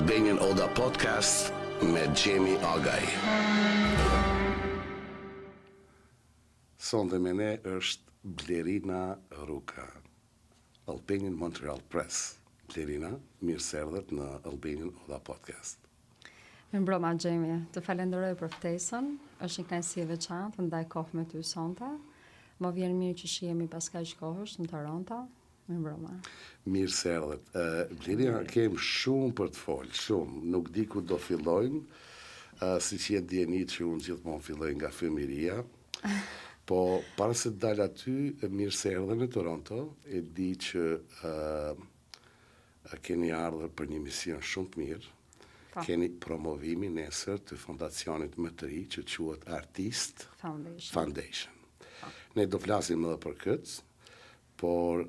Albanian Oda Podcast me Gjemi Agaj. Sonde me ne është Blerina Ruka, Albanian Montreal Press. Blerina, mirë se erdhët në Albanian Oda Podcast. Mbroma Gjemi, të falenderoj për ftesën, është një kënaqësi e veçantë ndaj kohë me ty sonte. Më vjen mirë që shihemi pas kaq kohësh në Toronto. Mbroma. Mirë se erdhët. Blerina, kem shumë për të folë, shumë. Nuk di ku do fillojmë, si që jetë djeni që unë gjithmonë filloj nga fëmiria. Po, para se të dalë aty, mirë se erdhën në Toronto, e di që keni ardhur për një mision shumë të mirë. Keni promovimin nesër të fondacionit më të ri që quhet Artist Foundation. Ne do flasim edhe për këtë, por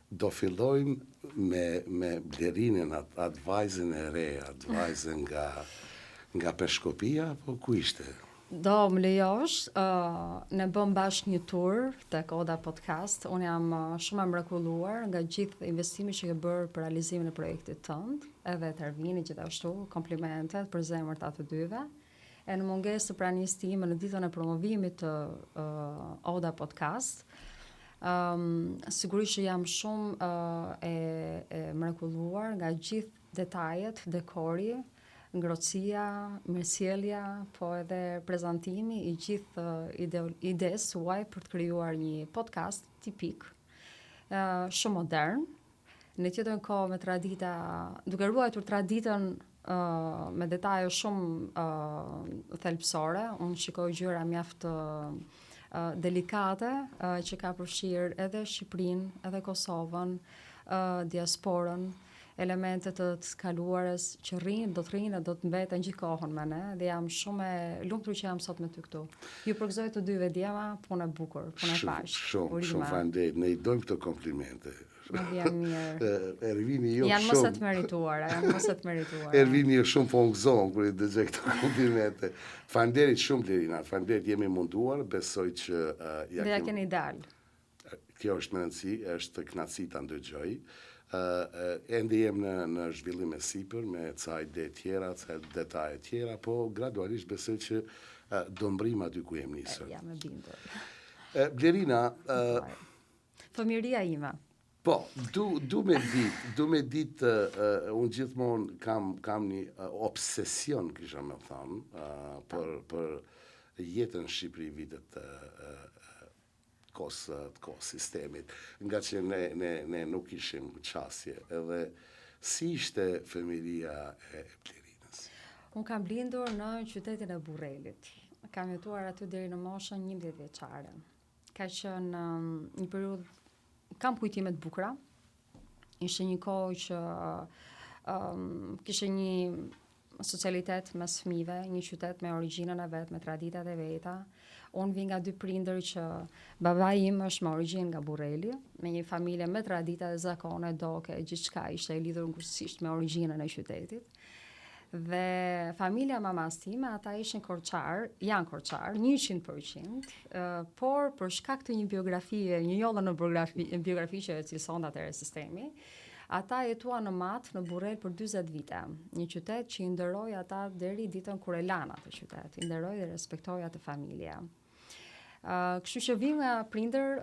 do fillojmë me Blerinën, atë vajzën e re, atë vajzën nga Peshkopia, po ku ishte? Do më lejosh, ne bëm bashkë një tur tek Oda Podcast. Unë jam shumë e mrekulluar nga gjithë investimi që ke bërë për realizimin e projektit tënd, edhe të Ervinit gjithashtu, komplimentet për zemër të atë dyve. E në mungesë të pranisë time në ditën e promovimit të Oda Podcast, sigurisht që jam shumë e mrekulluar nga gjithë detajet, dekori, ngrohtësia, mirësjellja, po edhe prezantimi i gjithë idesë suaj për të krijuar një podcast tipik, shumë modern, në të njëjtën kohë me tradita, duke ruajtur traditën me detaje shumë thelbësore. Unë shikoj gjëra mjaft delikate që ka përfshirë edhe Shqipërinë, edhe Kosovën, diasporën, elementet të kaluarës që do të rrinë, do të mbeten gjithkohën me ne, dhe jam shumë e lumtur që jam sot me ty këtu. Ju përgëzoj të dyve djema, punë e bukur, punë e paqë. Shumë faleminderit. Ne I dojmë këto komplimente. Më vjen mirë. Ervini jo janë mos e të merituara, Ervini jo shumë po ngëzon kur I dëgjoj këto komplimente. Faleminderit shumë Blerina, faleminderit, jemi munduar, besoj që dhe ja keni dal. Kjo është më rëndësi, është kënaqësi ta ndëgjoj. Ende jem në zhvillim e sipër me ca ide tjera, ca detaje tjera, po gradualisht besoj që do mbrim aty ku jem nisur. Jam e bindur. Blerina, fëmiria ime. Po, du me ditë, unë gjithmonë kam një obsesion, kisha me thënë, për jetën në Shqipëri vitet kohë sistemit, nga që ne nuk ishim qasje, edhe si ishte fëmiria e Blerinës? Unë kam lindur në qytetin e Burrelit. Kam jetuar aty deri në moshën 11 vjeçare. Ka qenë një periudhë, kam kujtime të bukura. Ishte një kohë që kishte një socialitet mes fëmijëve, një qytet me origjinën e vet, me traditat e veta. Unë vi nga dy prindër që babai im është me origjinë nga Burreli, me një familje me tradita dhe zakone, doke, gjithçka ishte e lidhur ngushësisht me origjinën e qytetit. Dhe familja mamas time, ata ishin korçar, janë korçar, 100%, por për shkak të një biografie, një jollë në biografi që e cilëson atëherë sistemi, ata jetuan në Mat, në Burrel për 40 vite. Një qytet që I nderoi ata deri ditën kur e lanë atë qytet. I nderoi dhe respektoi atë familje. Kështu që vim nga prindër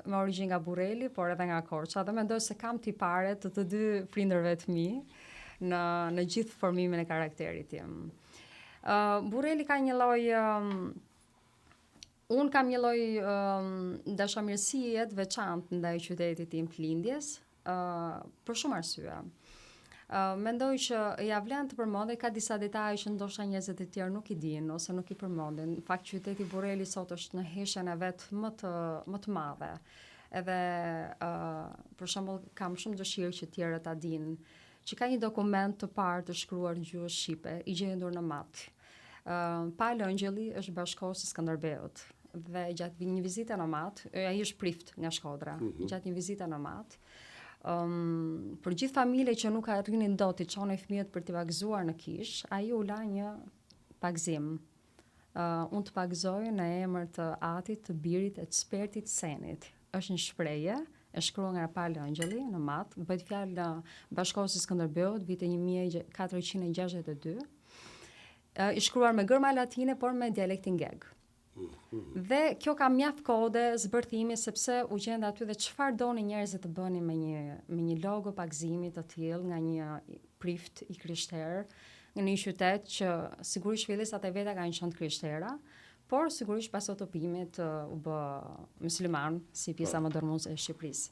me origjinë nga Burreli, por edhe nga Korça, dhe mendoj se kam tipare të dy prindërve të mi në gjithë formimin e karakterit tim. Burreli ka një lloj unë kam një lloj dashamirësie të veçantë ndaj qytetit tim të lindjes, për shumë arsye. Mendoj që ja vlen të përmendej, ka disa detaje që ndoshta njerëzit e tjerë nuk I dinë ose nuk I përmendin. Në fakt qyteti Burreli sot është në heshtjen e vet më të madhe. Edhe për shembull kam shumë dëshirë që të tjerët ta dinë që ka një dokument të parë të shkruar në gjuhën shqipe I gjendur në Mat. Pal Ëngjëlli është bashkëkohës së Skënderbeut dhe gjatë një vizite në Mat, ai është prift nga Shkodra. Gjatë një vizite në Mat, për gjithë familje që nuk arrinin dot të çonin fëmijët për t'i pagëzuar në kish, ai u la një pagëzim. Unë të pagëzoj në emër të Atit, të Birit, e të Spertit Senit. Është një shprehje e shkruar nga Pal Angjeli në mat, bëhet fjalë në Bashkohës së Skënderbeut, viti 1462. I shkruar me gërma latine, por me dialektin geg. Dhe kjo ka mjaft kode zbërthimi sepse u gjenda aty dhe çfarë doni njerëzit të bënin me një logo pagëzimi të tillë nga një prift i krishterë në një qytet që sigurisht fillisat e veta kanë qenë krishtera, por sigurisht pas utopimit u bë musliman si pjesa modërnuese e Shqipërisë.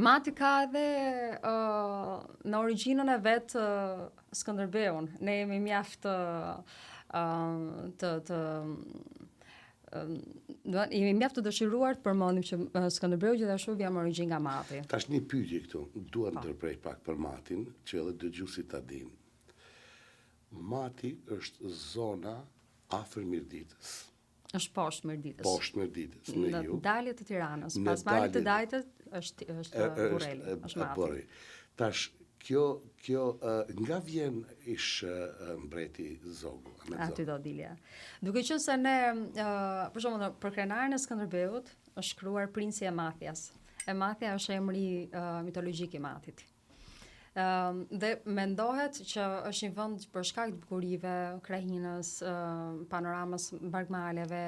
Mati ka edhe në origjinën e vet Skënderbeun. Ne jemi mjaft jemi mjaft të dëshiruar të përmendim që Skënderbeu gjithashtu vjen me origjinë nga mati. Tash një pyetje këtu, duhet ndërprej pak për matin, që edhe dëgjuesit ta dinë. Mati është zona afër Mirditës. Është poshtë Mirditës. Poshtë Mirditës, në jug. Në dalje të Tiranës, pas malit të Dajtës është Burreli, është mati. Tash kjo nga vjen ish mbreti Zogu? Aty do dilja. Duke qenë se ne, për shembull, për krenarin e Skënderbeut është shkruar Princi e Mathias. E Mathia është emri mitologjik i matit. Dhe mendohet që është një vend për shkak të bukurive, krahinës, panoramës mbarkmaleve,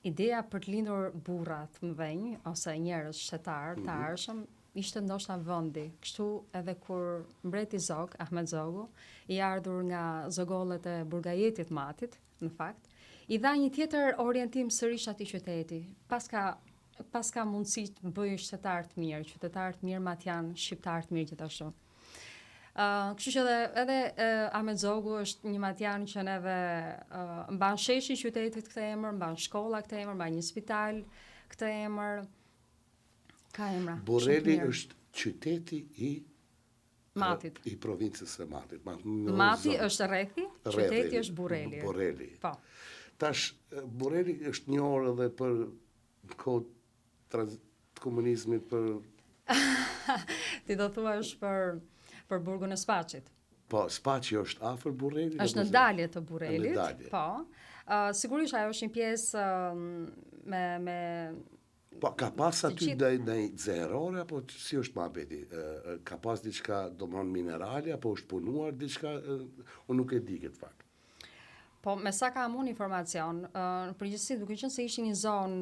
ideja për të lindur burra të mëdhenj ose njerëz shtetar të arshëm ishte ndoshta vendi. Kështu edhe kur mbreti Zog, Ahmet Zogu, i ardhur nga zogollet e burgajetit matit, në fakt, i dha një tjetër orientim sërish atij qyteti. Pas ka mundësi të bëjë qytetar të mirë, qytetar të mirë matjan, shqiptar të mirë gjithashtu. Kështu që edhe Ahmet Zogu është një matjan që neve mban sheshi i qytetit këtë emër, mban shkolla këtë emër, mban një spital këtë emër. Ka emra. Burreli është qyteti i matit. I provincës së Matit. Mati është rrethi, qyteti është Burreli. Burreli. Po. Tash Burreli është njohur edhe për kohë komunizmit për Ti do thuash për burgun e Spaçit. Po, Spaçi është afër Burrelit? Është në dalje të Burrelit. Po. Sigurisht ajo është një pjesë me po, ka pas aty ndaj zerore, apo si është muhabeti? Ka pas diçka domthon minerale, apo është punuar diçka? Unë nuk e di këtë fakt. Po, me sa kam unë informacion, në përgjithësi duke qenë se ishte një zonë,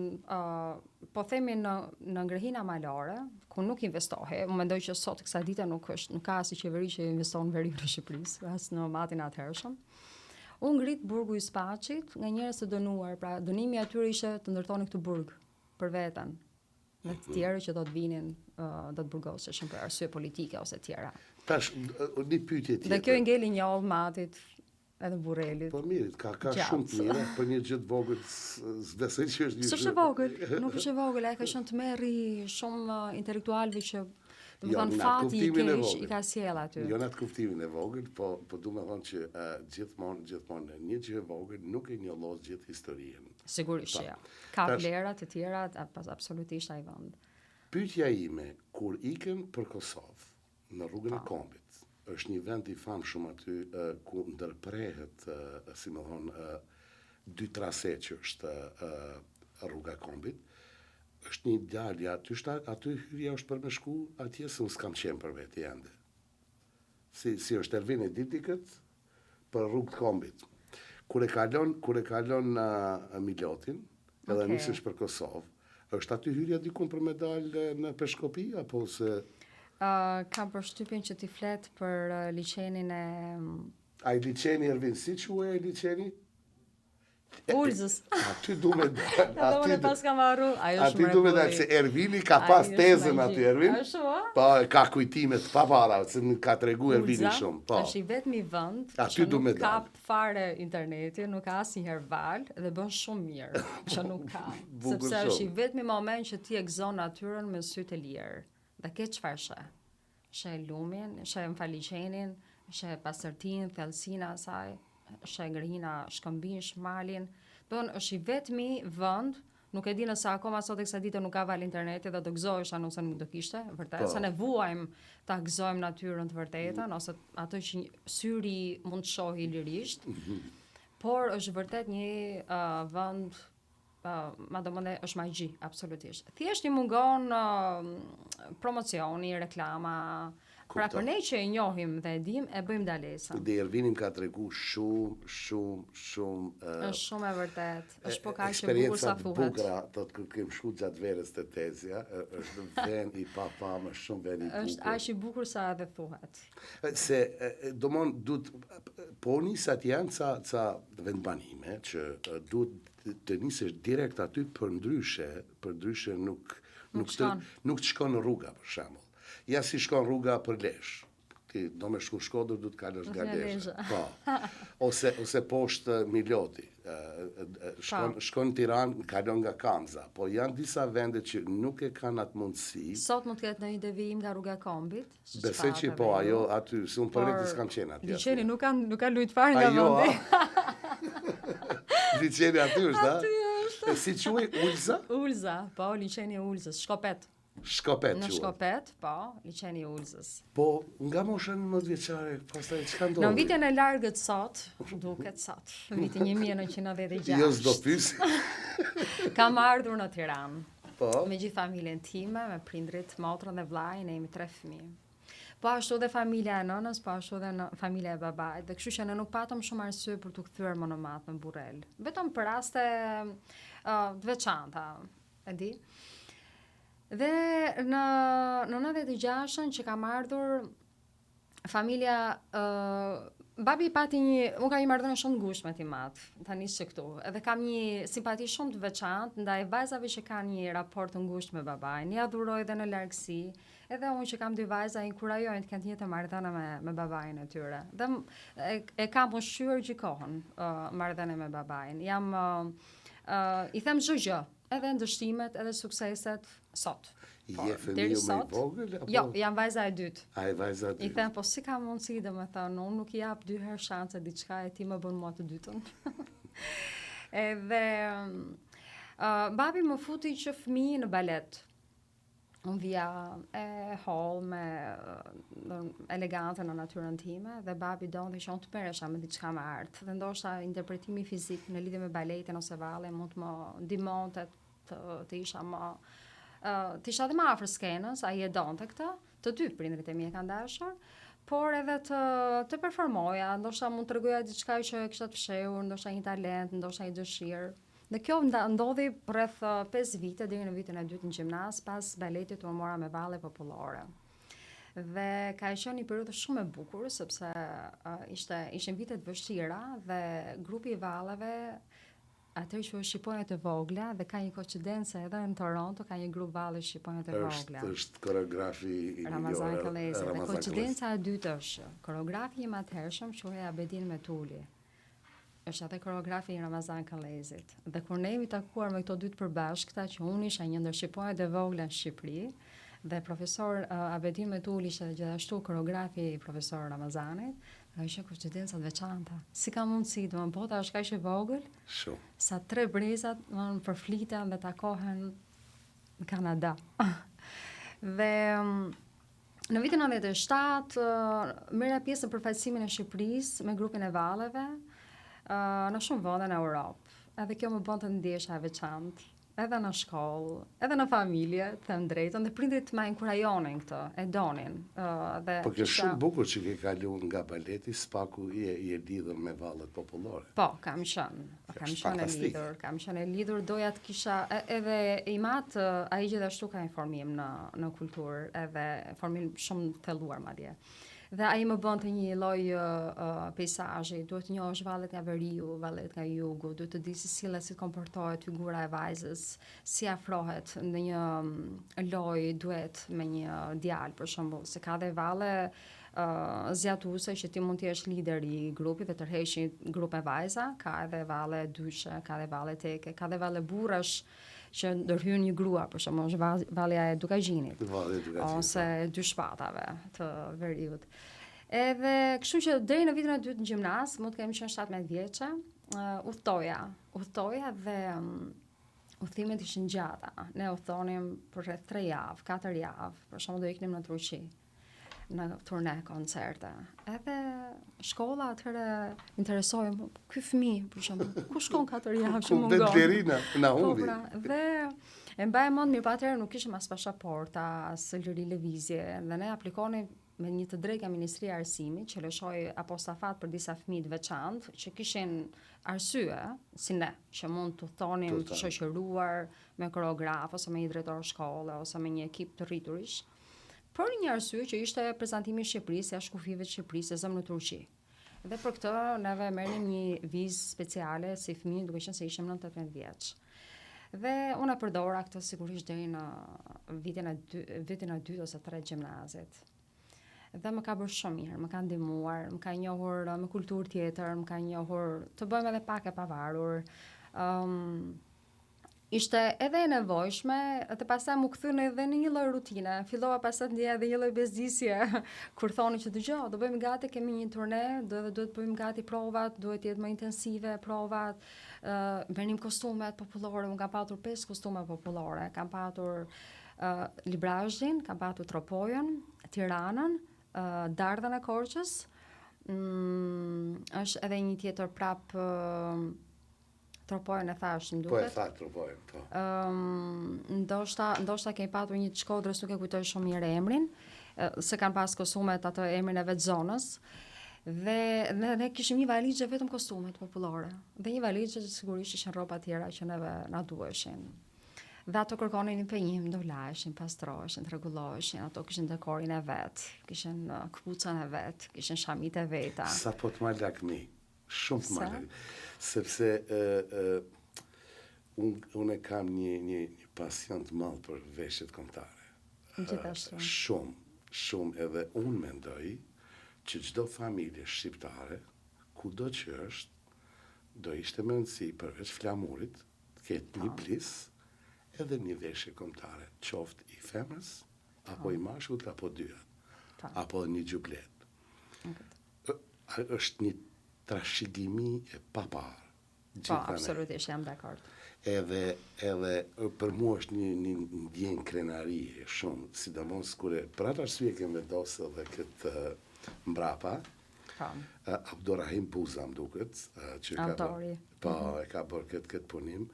po themi në ngrehina malore, ku nuk investohe, më mendoj që sot kësaj dite nuk ka asnjë qeveri që investon veriut në Shqipërisë, as në matin e atëhershëm. U ngrit burgu i Spaçit nga njerëz të dënuar, pra dënimi atyre ishte të ndërtonin këtë burg për veten, me të tjerë që do të vinin, do të burgoseshin për arsye politike ose tjera. Tash, një pyetje tjetër. Dhe kjo i ngeli një oll matit, edhe Burrelit. Po mirë, ka shumë të mira, për një gjë të vogël, s'besoj që është një. S'është e vogël, nuk është e vogël, ai ka qenë të merri shumë intelektualëve që domethënë fati i keq i ka sjell aty. Jo në atë kuptimin e vogël, po du me thonë që gjithmonë një gjë e vogël nuk e njollos gjithë historinë. Sigurisht ja. Ka vlera të tjera, absolutisht ai vend. Pyetja ime, kur ikën për Kosovë, në rrugën e Kombit, është një vend i famshëm aty ku ndërprehet, si më thonë, dy trase që është rruga e Kombit. Është një djalë aty hyrja është për me shku atje se unë s'kam qenë për vetë ende. Si është Ervin e Didikët për rrugë të Kombit. Kur e kalon Milotin, edhe nisësh për Kosovë, është aty hyrja dikun për me dalë në Peshkopi, apo se... Kam përshtypjen që ti flet për liçenin e... Ai liçeni Ervin, si quaj ai liçeni? Ulzës. Aty du me dalë. Aty pas kam harru. Aty du me dalë, se Ervini ka pas tezën aty, Ervin. Po, ka kujtime të papara, se më ka tregu Ervini shumë. Është i vetmi vend që nuk ka fare interneti, nuk ka asnjëherë val dhe bën shumë mirë që nuk ka. Sepse është i vetmi moment që ti e gëzon natyrën me sy të lirë. Dhe ke çfarë sheh? Sheh lumin, sheh liçenin, sheh pastërtinë, thellësinë e saj, sheh ngrehina shkëmbin, malin. Don është i vetmi vend, nuk e di nëse akoma sot e kësaj dite nuk ka val interneti dhe do gëzohesha nëse nuk do kishte, vërtet, se ne vuajmë ta gëzojmë natyrën të vërtetën ose ato që syri mund të shohë lirisht. Por është vërtet një vend Madomande është magji, absolutisht. Thjesht i mungon promocioni, reklama. Pra për ne që e njohim dhe e dim, e bëjmë dalesën. Dhe Ervinim ka tregu shumë është shumë e vërtet. Është po kaq e bukur eksperiencat sa thuhet. bukura, do të kem shku gjatë verës të tezja, është vend i papamë, shumë vend i bukur. Është aq i bukur sa edhe thuhet. Se domon duhet po nisat janë ca vendbanime që duhet të nisesh direkt aty për ndryshe nuk të shkon në rruga për shembull. Ja si shkon rruga për Lesh. Ti do me shku Shkodër, du të kalësh nga Lesha. Po. Ose poshtë Miloti. Shkon Tiranë, kalon nga Kamza. Po janë disa vende që nuk e kanë atë mundësi. Sot mund të ketë në një devijim nga rruga Kombit. Besoj që po, ajo aty, se unë për vetë s'kam qenë aty. Liçeni nuk ka lujt fare nga vendi. Liçeni aty është, da? Aty është. Si quaj Ulza? Ulza, po, liçeni Ulzës, Shkopet. Shkopet Në quaj. Shkopet, po, liçeni Ulzës. Po, nga mosha 11 vjeçare, pastaj çka ndodhi? Në vitin e largët sot, duket sot, vitin 1996. Jo s'do pyes. Kam ardhur në Tiranë. Po. Me gjithë familjen time, me prindrit, motrën dhe vllajin, ne jemi 3 fëmijë. Po ashtu dhe familja e nënës, po ashtu dhe familja e babait, dhe kështu që ne nuk patëm shumë arsye për t'u kthyer më në matë në Burrel. Vetëm për raste të veçanta, e di. Dhe në 96-ën që kam ardhur, familja, babi pati unë kam një marrëdhënie shumë të ngushtë me Timat, tani që këtu, edhe kam një simpati shumë të veçantë ndaj vajzave që kanë një raport të ngushtë me babain, i adhuroj dhe në largësi, edhe unë që kam 2 vajza, inkurajojnë të kenë të njëjtë marrëdhënie me babain e tyre. Dhe e kam ushqyer gjithkohën marrëdhënie me babain. I them çdo gjë, edhe ndështimet, edhe sukseset sot. Je fëmijë më i vogël? Jo, jam vajza e dytë. A e vajza e dytë? I them, po si ka mundësi, domethënë, unë nuk i jap 2 herë shanse diçka e ti më bën mua të dytën. Edhe babi më futi që fëmijë në balet. Unë vija e holl, elegante në natyrën time, dhe babi donte që unë të merresha me diçka me art. Dhe ndoshta interpretimi fizik në lidhje me baletin ose valle mund të më ndihmonte të isha më të isha dhe më afër skenës, ai e donte këtë, të dy prindrit e mi e kanë dashur, por edhe të performoja, ndoshta mund të tregoja diçka që e kisha të fshehur, ndoshta një talent, ndoshta një dëshirë. Dhe kjo ndodhi rreth 5 vite deri në vitin e dytë në gjimnaz, pas baletit u mora me valle popullore. Dhe ka qenë një periudhë shumë e bukur, sepse ishin vite të vështira dhe grupi i valleve atëherë që shqiponjat e vogla, dhe ka një koincidencë edhe në Toronto, ka një grup valle shqiponjat e vogla. Është koreografi Ramazan Kallezi. Dhe koincidenca e dytë është koreografi i atëhershëm quhej Abedin Metuli. Është atë koreografi i Ramazan Kallezit. Dhe kur ne jemi takuar me këto dy të përbashkëta, që unë isha një ndër shqiponjat e vogla në Shqipëri, dhe profesor Abedin Metuli ishte gjithashtu koreografi i profesor Ramazanit, ka ishte koincidenca të veçanta. Si ka mundësi, domethënë bota është kaq e vogël, sa 3 brezat përfliten dhe takohen në Kanada. Dhe në vitin 97 merra pjesë në përfaqësimin e Shqipërisë me grupin e valleve në shumë vende në Europë. Edhe kjo më bënte të ndjesha e veçantë. Edhe në shkollë, edhe në familje, të them drejtën, dhe prindrit ma inkurajonin këtë, e donin. Po kjo shumë bukur që ke kalu nga baleti, spaku i e lidhur me vallet popullore. Po, kam qenë e lidhur, doja të kisha, edhe i matë, a i gjithashtu ka informim në kulturë, edhe formim shumë thelluar madje. Dhe ai më bënte një lloj peizazhi, duhet të njohësh vallet nga veriu, vallet nga jugu, duhet të di si sillet, si komportohet figura e vajzës, si afrohet në një loj duet me një djalë për shembull, se ka dhe valle zjatuese që ti mund të jesh lider i grupit dhe tërheqi grup me vajza, ka edhe valle dyshe, ka edhe valle teke, ka edhe valle burrash që ndërhyn një grua, për shembull, është valja e Dukagjinit. Ose 2 shpatave të veriut. Edhe kështu që deri në vitin e dytë në gjimnaz, mund të kemi qenë 17 vjeçe, udhtoja dhe udhëtimet ishin gjata. Ne udhtonim për rreth 3 javë, 4 javë, për shembull do iknim në Turqi. në turne koncerte. Edhe shkolla atëherë interesoi, ky fëmijë, për shembull, ku shkon 4 javë që mungon? Ku Derina na humbi. Dhe e mbaj mend mirë, atëherë nuk kishim as pasaporta, as liri lëvizje, dhe ne aplikonim me një të drejtë nga Ministria e Arsimit që lëshoi apostafat për disa fëmijë të veçantë që kishin arsye si ne, që mund të thonim të shoqëruar me koreograf ose me një drejtor shkolle ose me një ekip të rriturish. Për një arsye që ishte prezantimi i Shqipërisë, jashtë kufive të Shqipërisë, zëm në Turqi. Dhe për këtë neve merrnim një vizë speciale si fëmijë, duke qenë se ishim 18 vjeç. Dhe unë e përdora këtë sigurisht deri në vitin e 2 ose 3 gjimnazit. Dhe më ka bërë shumë mirë, më ka ndihmuar, më ka njohur me kulturë tjetër, më ka njohur të bëjmë edhe pak e pavarur. Ishte edhe e nevojshme, të pastaj më kthyn edhe në një lloj rutine. Fillova pastaj të ndjej edhe një lloj bezdisje kur thonin që dëgjoj, do bëjmë gati, kemi një turne, duhet të bëjmë gati provat, duhet të jetë më intensive provat. Merrnim kostumet popullore, unë kam patur 5 kostume popullore, kam patur Librazhin, kam patur Tropojën, Tiranën, Dardhën e Korçës, është edhe një tjetër prap Tropojën e thash, më duket. Po e tha Tropojën, po. Ndoshta kemi patur një të Shkodrës, nuk e kujtoj shumë mirë emrin, se kanë pas kostumet atë emrin e vetë zonës. Dhe ne kishim një valizhe vetëm kostumet popullore. Dhe një valizhe që sigurisht ishin rroba tjera që neve na duheshin. Dhe ato kërkonin impenjim, do laheshin, pastroheshin, rregulloheshin, ato kishin dekorin e vet, kishin kpucën e vet, kishin shamit e veta. Sa po të ma lakmi, shumë të ma lakmi. Sepse unë kam një pasion të madh për veshjet kombëtare. Gjithashtu. Shumë edhe unë mendoj që çdo familje shqiptare, kudo që është, do ishte me rëndësi përveç flamurit, të ketë një blis, edhe një veshje kombëtare, qoftë i femrës, apo i mashkullt, apo dyat, apo një xhublet. Është një trashëgimi e paparë. Po, absolutisht, jam dakord. Edhe për mua është një ndjenjë krenarie shumë, sidomos kur për atë arsye kem vendosur edhe këtë mbrapa. Abdurrahim Buza më duket, që autori. E ka bërë këtë punim.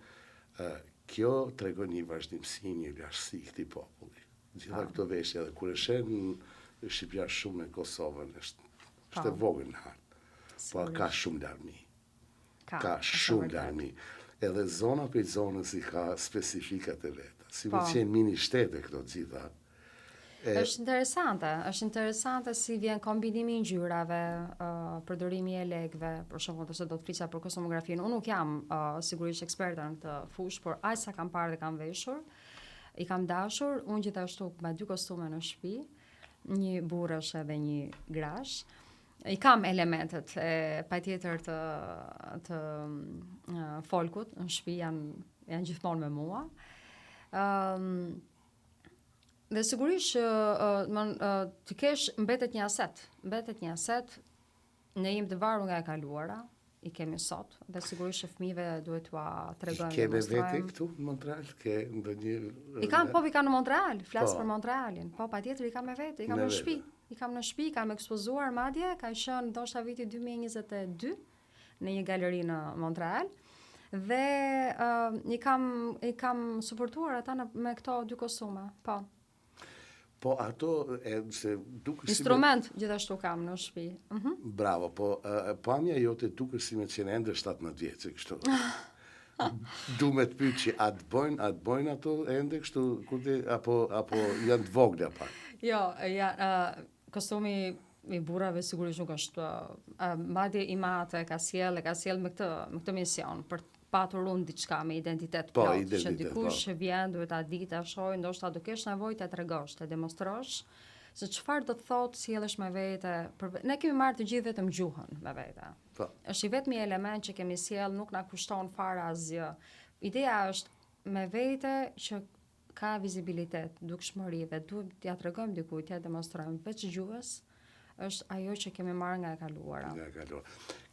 Kjo tregon një vazhdimsi, një lashësi këtij populli. Gjitha këto veshje, edhe kur e shen Shqipëria shumë në Kosovën, është e vogël në hartë, po ka shumë larmi. Ka shumë larmi. Edhe zona për zonës i ka specifikat e veta. Si me qenë mini shtete këto gjitha. Është interesante si vjen kombinimi i ngjyrave, përdorimi i legëve, për shembull, ose do të flisja për kostumografinë. Unë nuk jam sigurisht eksperte në këtë fushë, por aq sa kam parë dhe kam veshur, i kam dashur. Unë gjithashtu me 2 kostume në shtëpi, një burrësh edhe një grash. I kam elementet patjetër të folkut në shtëpi, janë gjithmonë me mua. Dhe sigurisht të kesh mbetet një aset, ne jemi të varur nga e kaluara, i kemi sot, dhe sigurisht që fëmijëve duhet t'ua tregojmë. Keme vete këtu në Montreal? I kam në Montreal, flas për Montrealin. Po, patjetër i kam me vete, i kam në shtëpi. I kam në shtëpi, kam ekspozuar madje, ka qenë ndoshta viti 2022 në një galeri në Montreal. Dhe i kam suportuar ata me këto 2 kostume. Po. Po ato se duke si instrument gjithashtu kam në shtëpi. Bravo, po pamja jote duke si me qenë ende 17 vjeçë kështu. Du me të pyet që a të bojnë ato ende kështu apo janë të vogla pak. Jo, kostumi i burrave sigurisht nuk është madje i matë ka sjell me këtë mision për patur unë diçka me identitet plot, që dikush që vjen duhet ta di, ta shohë, ndoshta do kesh nevojë ta tregosh, ta demonstrosh se çfarë do të thotë sjellësh me vete. Ne kemi marrë të gjithë vetëm gjuhën me vete. Është i vetmi element që kemi sjell, nuk na kushton fare asgjë. Ideja është me vete që ka vizibilitet, dukshmëri, dhe duhet t'ja tregojmë dikujt, t'ja demonstrojmë veç gjuhës, është ajo që kemi marrë nga e kaluara.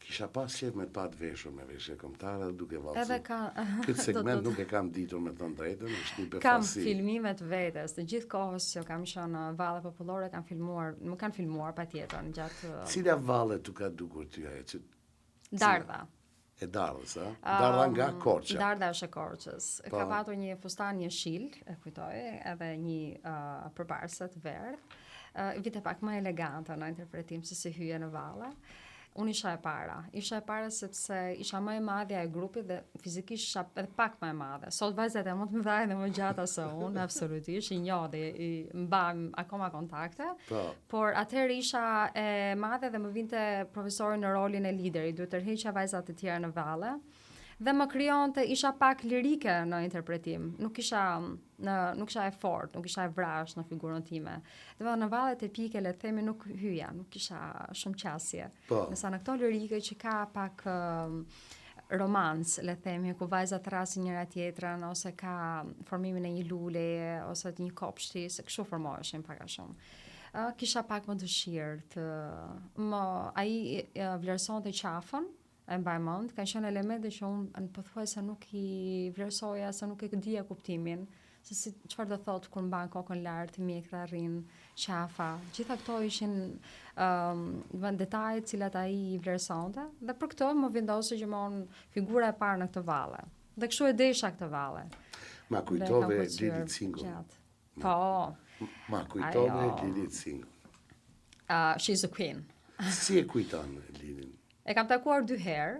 Kisha pas qef me pat veshur me veshje kombëtare duke vallëzuar. Edhe ka Këtë segment nuk e kam ditur me thënë drejtën, është një befasi. Kam filmimet vetes, të gjithë kohës që kam qenë në valle popullore kam filmuar, më kanë filmuar patjetër gjatë. Cila valle tu ka dukur ty ajo që Dardha. E Dardhës, a? Dardha nga Korça. Dardha është e Korçës. Ka patur një fustan jeshil, e kujtoj, edhe një përparse të verdh. Vite pak më elegante në interpretim se si hyje në valle. Unë isha e para sepse isha më e madhja e grupit dhe fizikisht isha edhe pak më e madhe. Sot vajzat e mund të më dhajnë dhe më gjata se unë, absolutisht, i njoh dhe i mbajmë akoma kontakte. Por atëherë isha e madhe dhe më vinte profesori në rolin e liderit, duhet tërheqja vajzat e tjera në valle. Dhe më krijonte, isha pak lirike në interpretim, nuk isha e fort, nuk isha e vrash në figurën time. Dhe në vallet epike, le të themi, nuk hyja, nuk isha shumë qasje. Nësa në këto lirike që ka pak romans, le të themi, ku vajzat rrasin njëra tjetrën, ose ka formimin e një lule, ose një kopshti, se kështu formoheshin pak a shumë. Kisha pak më dëshirë ai vlerësonte qafën, e mbaj mend, kanë qenë elemente që unë pothuajse nuk i vlerësoja, se nuk e dija kuptimin, se si çfarë do thotë kur mban kokën lart, mjekra rrin, qafa. Gjitha këto ishin detajet cilat ai i vlerësonte, dhe për këto më vendosi gjithmonë figura e parë në këtë valle. Dhe kështu e desha këtë valle. Ma kujtove Lilith Singo. Po. Ma kujtove Lilith Singo. She's a queen. Si e kujton Lilith? E kam takuar 2 herë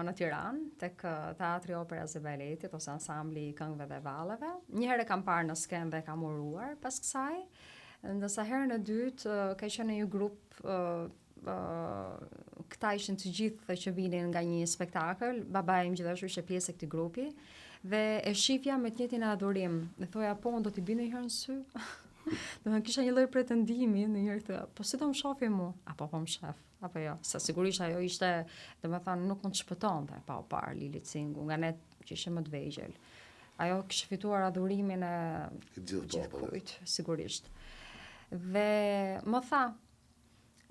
në Tiranë, tek Teatri Operas dhe Baletit, ose ansambli i këngëve dhe valleve. Një herë e kam parë në skenë dhe e kam uruar pas kësaj. Ndërsa herën e dytë ka qenë një grup, këta ishin të gjithë që vinin nga një spektakël, babai im gjithashtu ishte pjesë e këtij grupi, dhe e shifja me të njëjtin adhurim. Dhe thoja, po, unë do t'i bini herë në sy. Dhe më kisha një lloj pretendimi në njërë të, po si do më shofi mu? Apo po më shef, apo jo? Se sigurisht ajo ishte, dhe me thanë, nuk mund të shpëtonte pa u parë Lilith Singo, nga ne që ishe më të vegjël. Ajo kishte fituar adhurimin e gjithë kujt, sigurisht. Dhe më tha,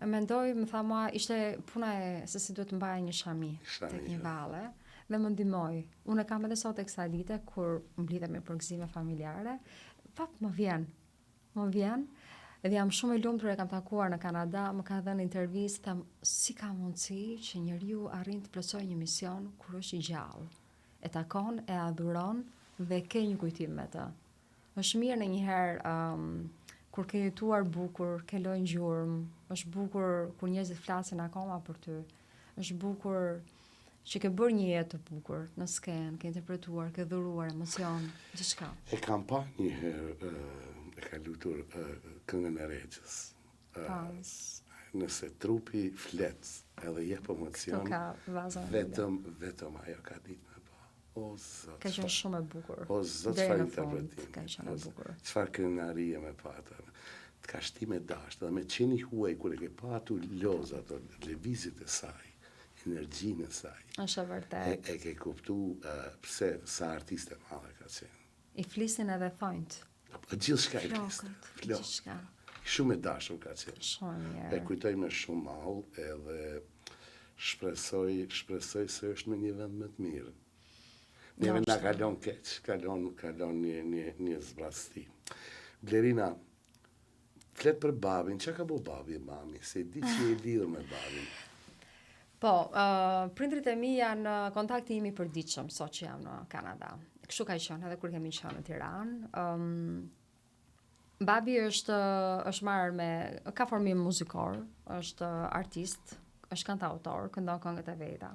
më tha mua, ishte puna e se si duhet të mbaj një shami tek një valle, dhe më ndihmoi. Unë e kam edhe sot e kësaj dite, kur mblidhemi për gëzime familjare, më vjen, edhe jam shumë e lumtur, e kam takuar në Kanada, më ka dhënë intervistë, tham, si ka mundësi që njeriu arrin të plotësojë një mision kur është i gjallë, e takon, e adhuron dhe ke një kujtim me të. Është mirë ndonjëherë kur ke jetuar bukur, ke lojë ngjurmë, është bukur kur njerëzit flasin akoma për ty, është bukur që ke bërë një jetë të bukur në skenë, ke interpretuar, ke dhuruar emocion, gjithçka. E kam pa një herë e ka lutur këngën e Regjës. Nëse trupi flet edhe jep emocion, vetëm ajo ka ditë me pa. O Zot. Ka qenë shumë e bukur. O Zot, çfarë interpretim. Ka qenë e bukur. Çfarë kënaqërie me patë. Të ka shtime dashtë, dhe me qeni huaj kur e ke patu lozat, lëvizjet e saj, energjinë e saj. Është vërtet. E ke kuptu pse sa artiste madhe ka qenë. I flisin edhe thonjt. Gjithçka i flisën. Gjithçka. Shumë e dashur ka qenë. Shumë mirë. E kujtoj me shumë mall, edhe shpresoj se është në një vend më të mirë. Neve na kalon keq, kalon një zbrasti. Blerina, flet për babin, çka ka bëu babi e mami, se di që e lidhur me babin. Po, prindrit e mi janë kontakti imi i përditshëm sot që jam në Kanada. Kështu ka qenë edhe kur kemi qenë në Tiranë. Babi është marrë ka formim muzikor, është artist, është kantautor, këndon këngët e veta.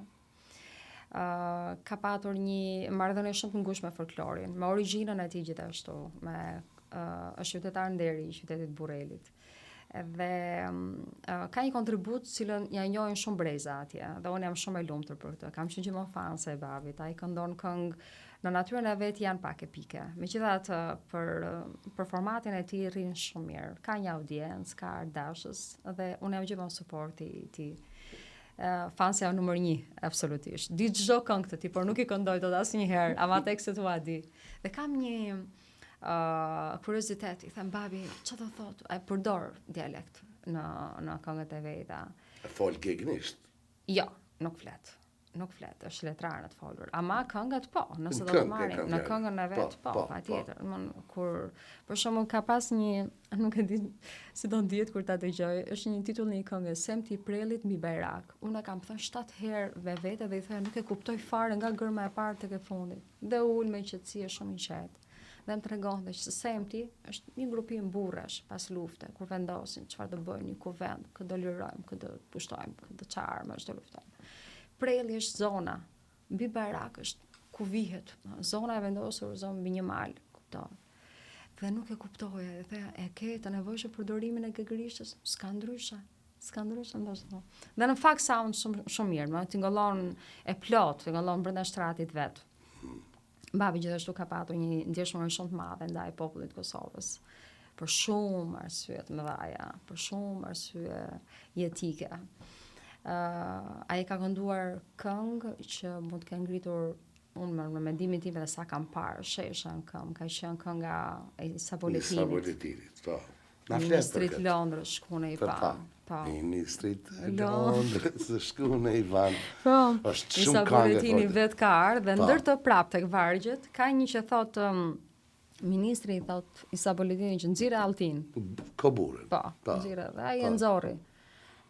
Ka patur një marrëdhënie shumë të ngushtë me folklorin, me origjinën e tij gjithashtu, është qytetar nderi i qytetit Burrelit. Dhe ka një kontribut cilën ja njohin shumë breza atje, dhe unë jam shumë e lumtur për këtë. Kam qenë gjithmonë fanse e babit, ai këndon këngë në natyrën e vet janë pak epike. Megjithatë për formatin e tij rrin shumë mirë. Ka një audiencë, ka ardashës, dhe unë jam gjithmonë suporti i tij. Fansja numër 1, absolutisht. Di çdo këngë të tij, por nuk i këndoj dot asnjëherë, ama tekstet ua di. Dhe kam një kuriozitet, i them babi, çfarë do thotë? Ai përdor dialekt. në këngët e veta. Fol gegnisht? Jo, nuk flet, është letrare të folur. Ama këngët po, nëse do të marrim në këngën e vet, po, patjetër. Kur për shembull ka pas një, nuk e di si do ndihet kur ta dëgjoj, është një titull në një këngë, Semti i prellit mbi Bajrak. Unë kam thënë 7 herë vetë dhe i them nuk e kuptoj fare nga gërma e parë tek e fundit. Dhe ul me qetësi është shumë i qetë. Dhe më tregon që Semti është një grupim burrash pas lufte, kur vendosin çfarë do bëjnë, ku vend, kë do lirojmë, kë do pushtojmë, kë do çarmë, çdo luftojmë. Prelli është zona, mbi Bajrak është ku vihet, zona e vendosur zonë mbi një mal, kupton. Dhe nuk e kuptoja, dhe e ke të nevojshëm përdorimin e gegërishtës, s'ka ndryshe ndoshta. Dhe në fakt sound shumë mirë, më tingëllon e plot, tingëllon brenda shtratit vet. Babi gjithashtu ka patur një ndjeshmëri shumë të madhe ndaj popullit të Kosovës, për shumë arsye të mëdha, për shumë arsye jetike. Ai ka kënduar këngë që mund të kenë ngritur unë me mendimin tim edhe sa kam parë shesha në këmbë, ka qenë kënga e Saboletinit. Po. Ministrit Londrës shkune i pa. Ministrit Londrës shkune i van. Po. Është shumë këngë. Saboletini vet ka ardhur dhe ndër të prap tek vargjet ka një që thotë ministri thotë i Saboletinit që nxirë Altin. Koburën. Po, nxirë. Ai e nxorri.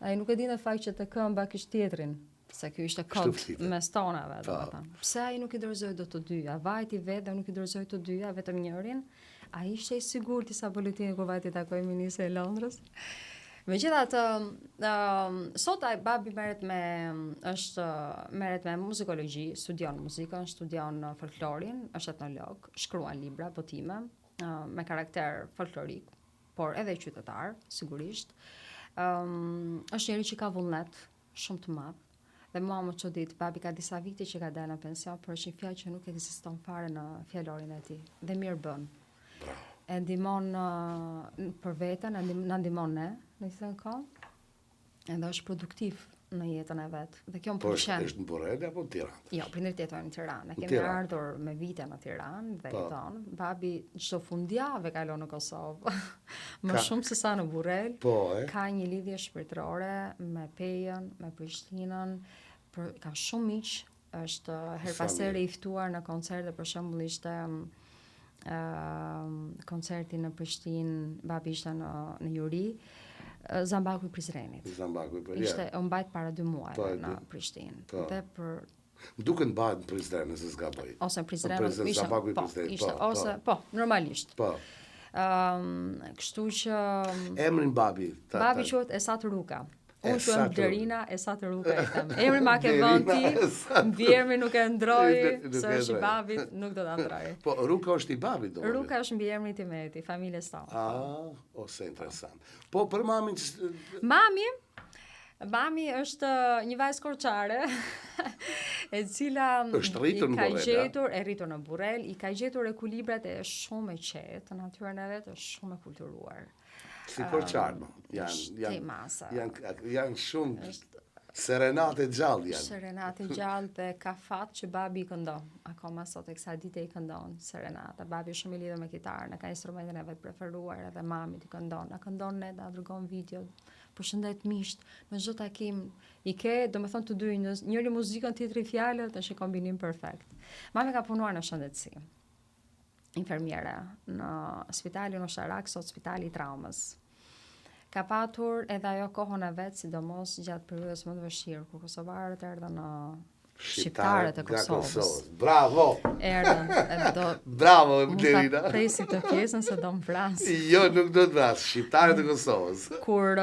Ai nuk e di në fakt që të këmba kishte tjetrin. Se kjo ishte kod mes tonave, domethënë. Pse ai nuk i dorëzoi dot të dyja? Vajti vetë dhe nuk i dorëzoi të dyja, vetëm njërin. Ai ishte i sigurt i Saboletini kur vajti takoi ministrin e Londrës. Megjithatë, sot ai babi merret me muzikologji, studion muzikën, studion folklorin, është etnolog, shkruan libra, botime me karakter folklorik, por edhe qytetar, sigurisht. Është njëri që ka vullnet shumë të madh. Dhe mua më çudit, babi ka disa vite që ka dalë në pension, por është një fjalë që nuk ekziston fare në fjalorin e tij. Dhe mirë bën. E ndihmon për veten, na ndihmon ne, në të thënë kohë. Edhe është produktiv në jetën e vet. Dhe kjo më pëlqen. Po është në Borrel apo në Tiranë? Jo, prindërit jetojnë në Tiranë. Ne kemi ardhur me vite në Tiranë dhe jeton. Babi çdo fundjavë kalon në Kosovë. Më shumë se sa në Borrel. Ka një lidhje shpirtërore me Pejën, me Prishtinën. Ka shumë miq, është her pas here i ftuar në koncerte, për shembull ishte koncerti në Prishtinë, babi ishte në Juri, Zambaku i Prizrenit. Ishte mbajt para 2 muajve në Prishtinë. Dhe për duke mbajt në Prizren, nëse s'gaboj. Ose në Prizren, ishte, normalisht. Kështu që emrin babi quhet Esat Ruka. Unë quhem Blerina Esat Ruka e them. Emri ma ke vënë ti, mbiemri nuk e ndroj, se është i babit, nuk do ta ndroj. Po Ruka është i babit, domethënë. Ruka është mbiemri i Meheti, familjes tonë. Ose interesant. Po për mamin Mami është një vajzë korçare, e cila e rritur në Burrel, i ka gjetur ekuilibrat e shumë e qetë, natyrën e vet është shumë e kulturuar. Si korçarë, janë shumë serenate gjallë janë. Serenate gjallë dhe ka fat që babi i këndon. Akoma sot e kësaj dite i këndon serenata. Babi është shumë i lidhur me kitarën, ka instrumentin e vet preferuar, edhe mami i këndon. Na këndon ne, na dërgon video. Përshëndet miqt, në çdo takim i ke, domethënë të dy, njëri muzikën, tjetri fjalët, është kombinim perfekt. Mami ka punuar në shëndetësi. Infermiere në spitalin Usharak, sot spitali i traumës. Ka patur edhe ajo kohën e vet, sidomos gjatë periudhës më të vështirë, kur kosovarët erdhën në shqiptarët e Kosovës. Bravo! Erdhën, bravo, Blerina. Mund ta presi të pjesën se do më vras. Jo, nuk do të vras, shqiptarët e Kosovës. Kur,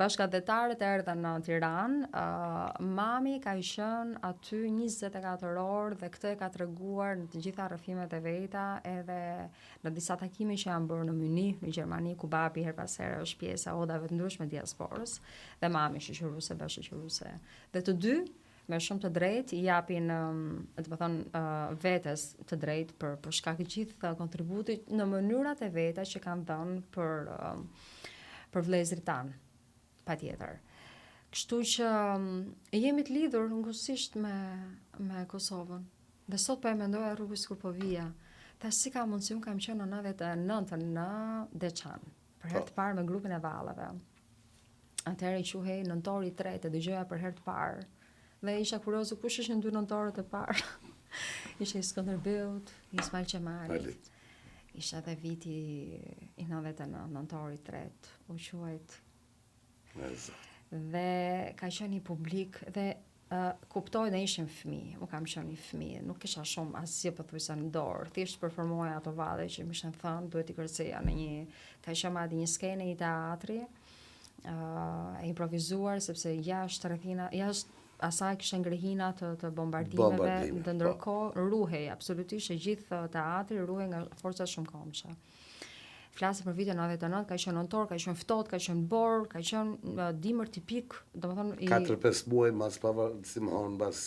bashkëdhetarët erdhën në Tiranë, mami ka qenë aty 24 orë dhe këtë e ka treguar në të gjitha rrëfimet e veta, edhe në disa takime që janë bërë në Munich, në Gjermani, ku babi her pas here është pjesë e odave të ndryshme diasporës, dhe mami shoqëruese, bashkëshoqëruese. Dhe të dy me shumë të drejtë i japin, vetes të drejtë për shkak të gjithë kontributit në mënyrat e veta që kanë dhënë për vëllezërit tanë, patjetër. Kështu që jemi të lidhur ngusisht me Kosovën. Dhe sot po e mendoja rrugës kur po vija. Ta si ka mundësi, unë kam qenë në 99 në Deçan, për herë të parë me grupin e vallave. Atëherë i quhej nëntori i tretë, dëgjoja për herë të parë. Dhe isha kurioze kush ishin dy nëntorët e parë. Ishte i Skënderbeut, Ismail Qemali. Isha dhe viti i 99, nëntori i tretë, u quajt. Dhe ka qenë i publik dhe kuptoj dhe ishim fëmijë, u kam qenë i fëmijë, nuk kisha shumë asgjë pothuajse në dorë, thjesht performoja ato valle që më ishin thënë, duhet i kërceja në një, ka qenë madje një skenë i teatri, e improvizuar sepse jashtë asaj kishe ngrehina të bombardimeve, dhe ndërkohë ruhej absolutisht e gjithë teatri ruhej nga forcat shumëkohëse. Flasë për vitin 99, ka qenë nëntor, ka qenë ftohtë, ka qenë borë, ka qenë dimër tipik, domethënë 4-5 muaj mbas mbas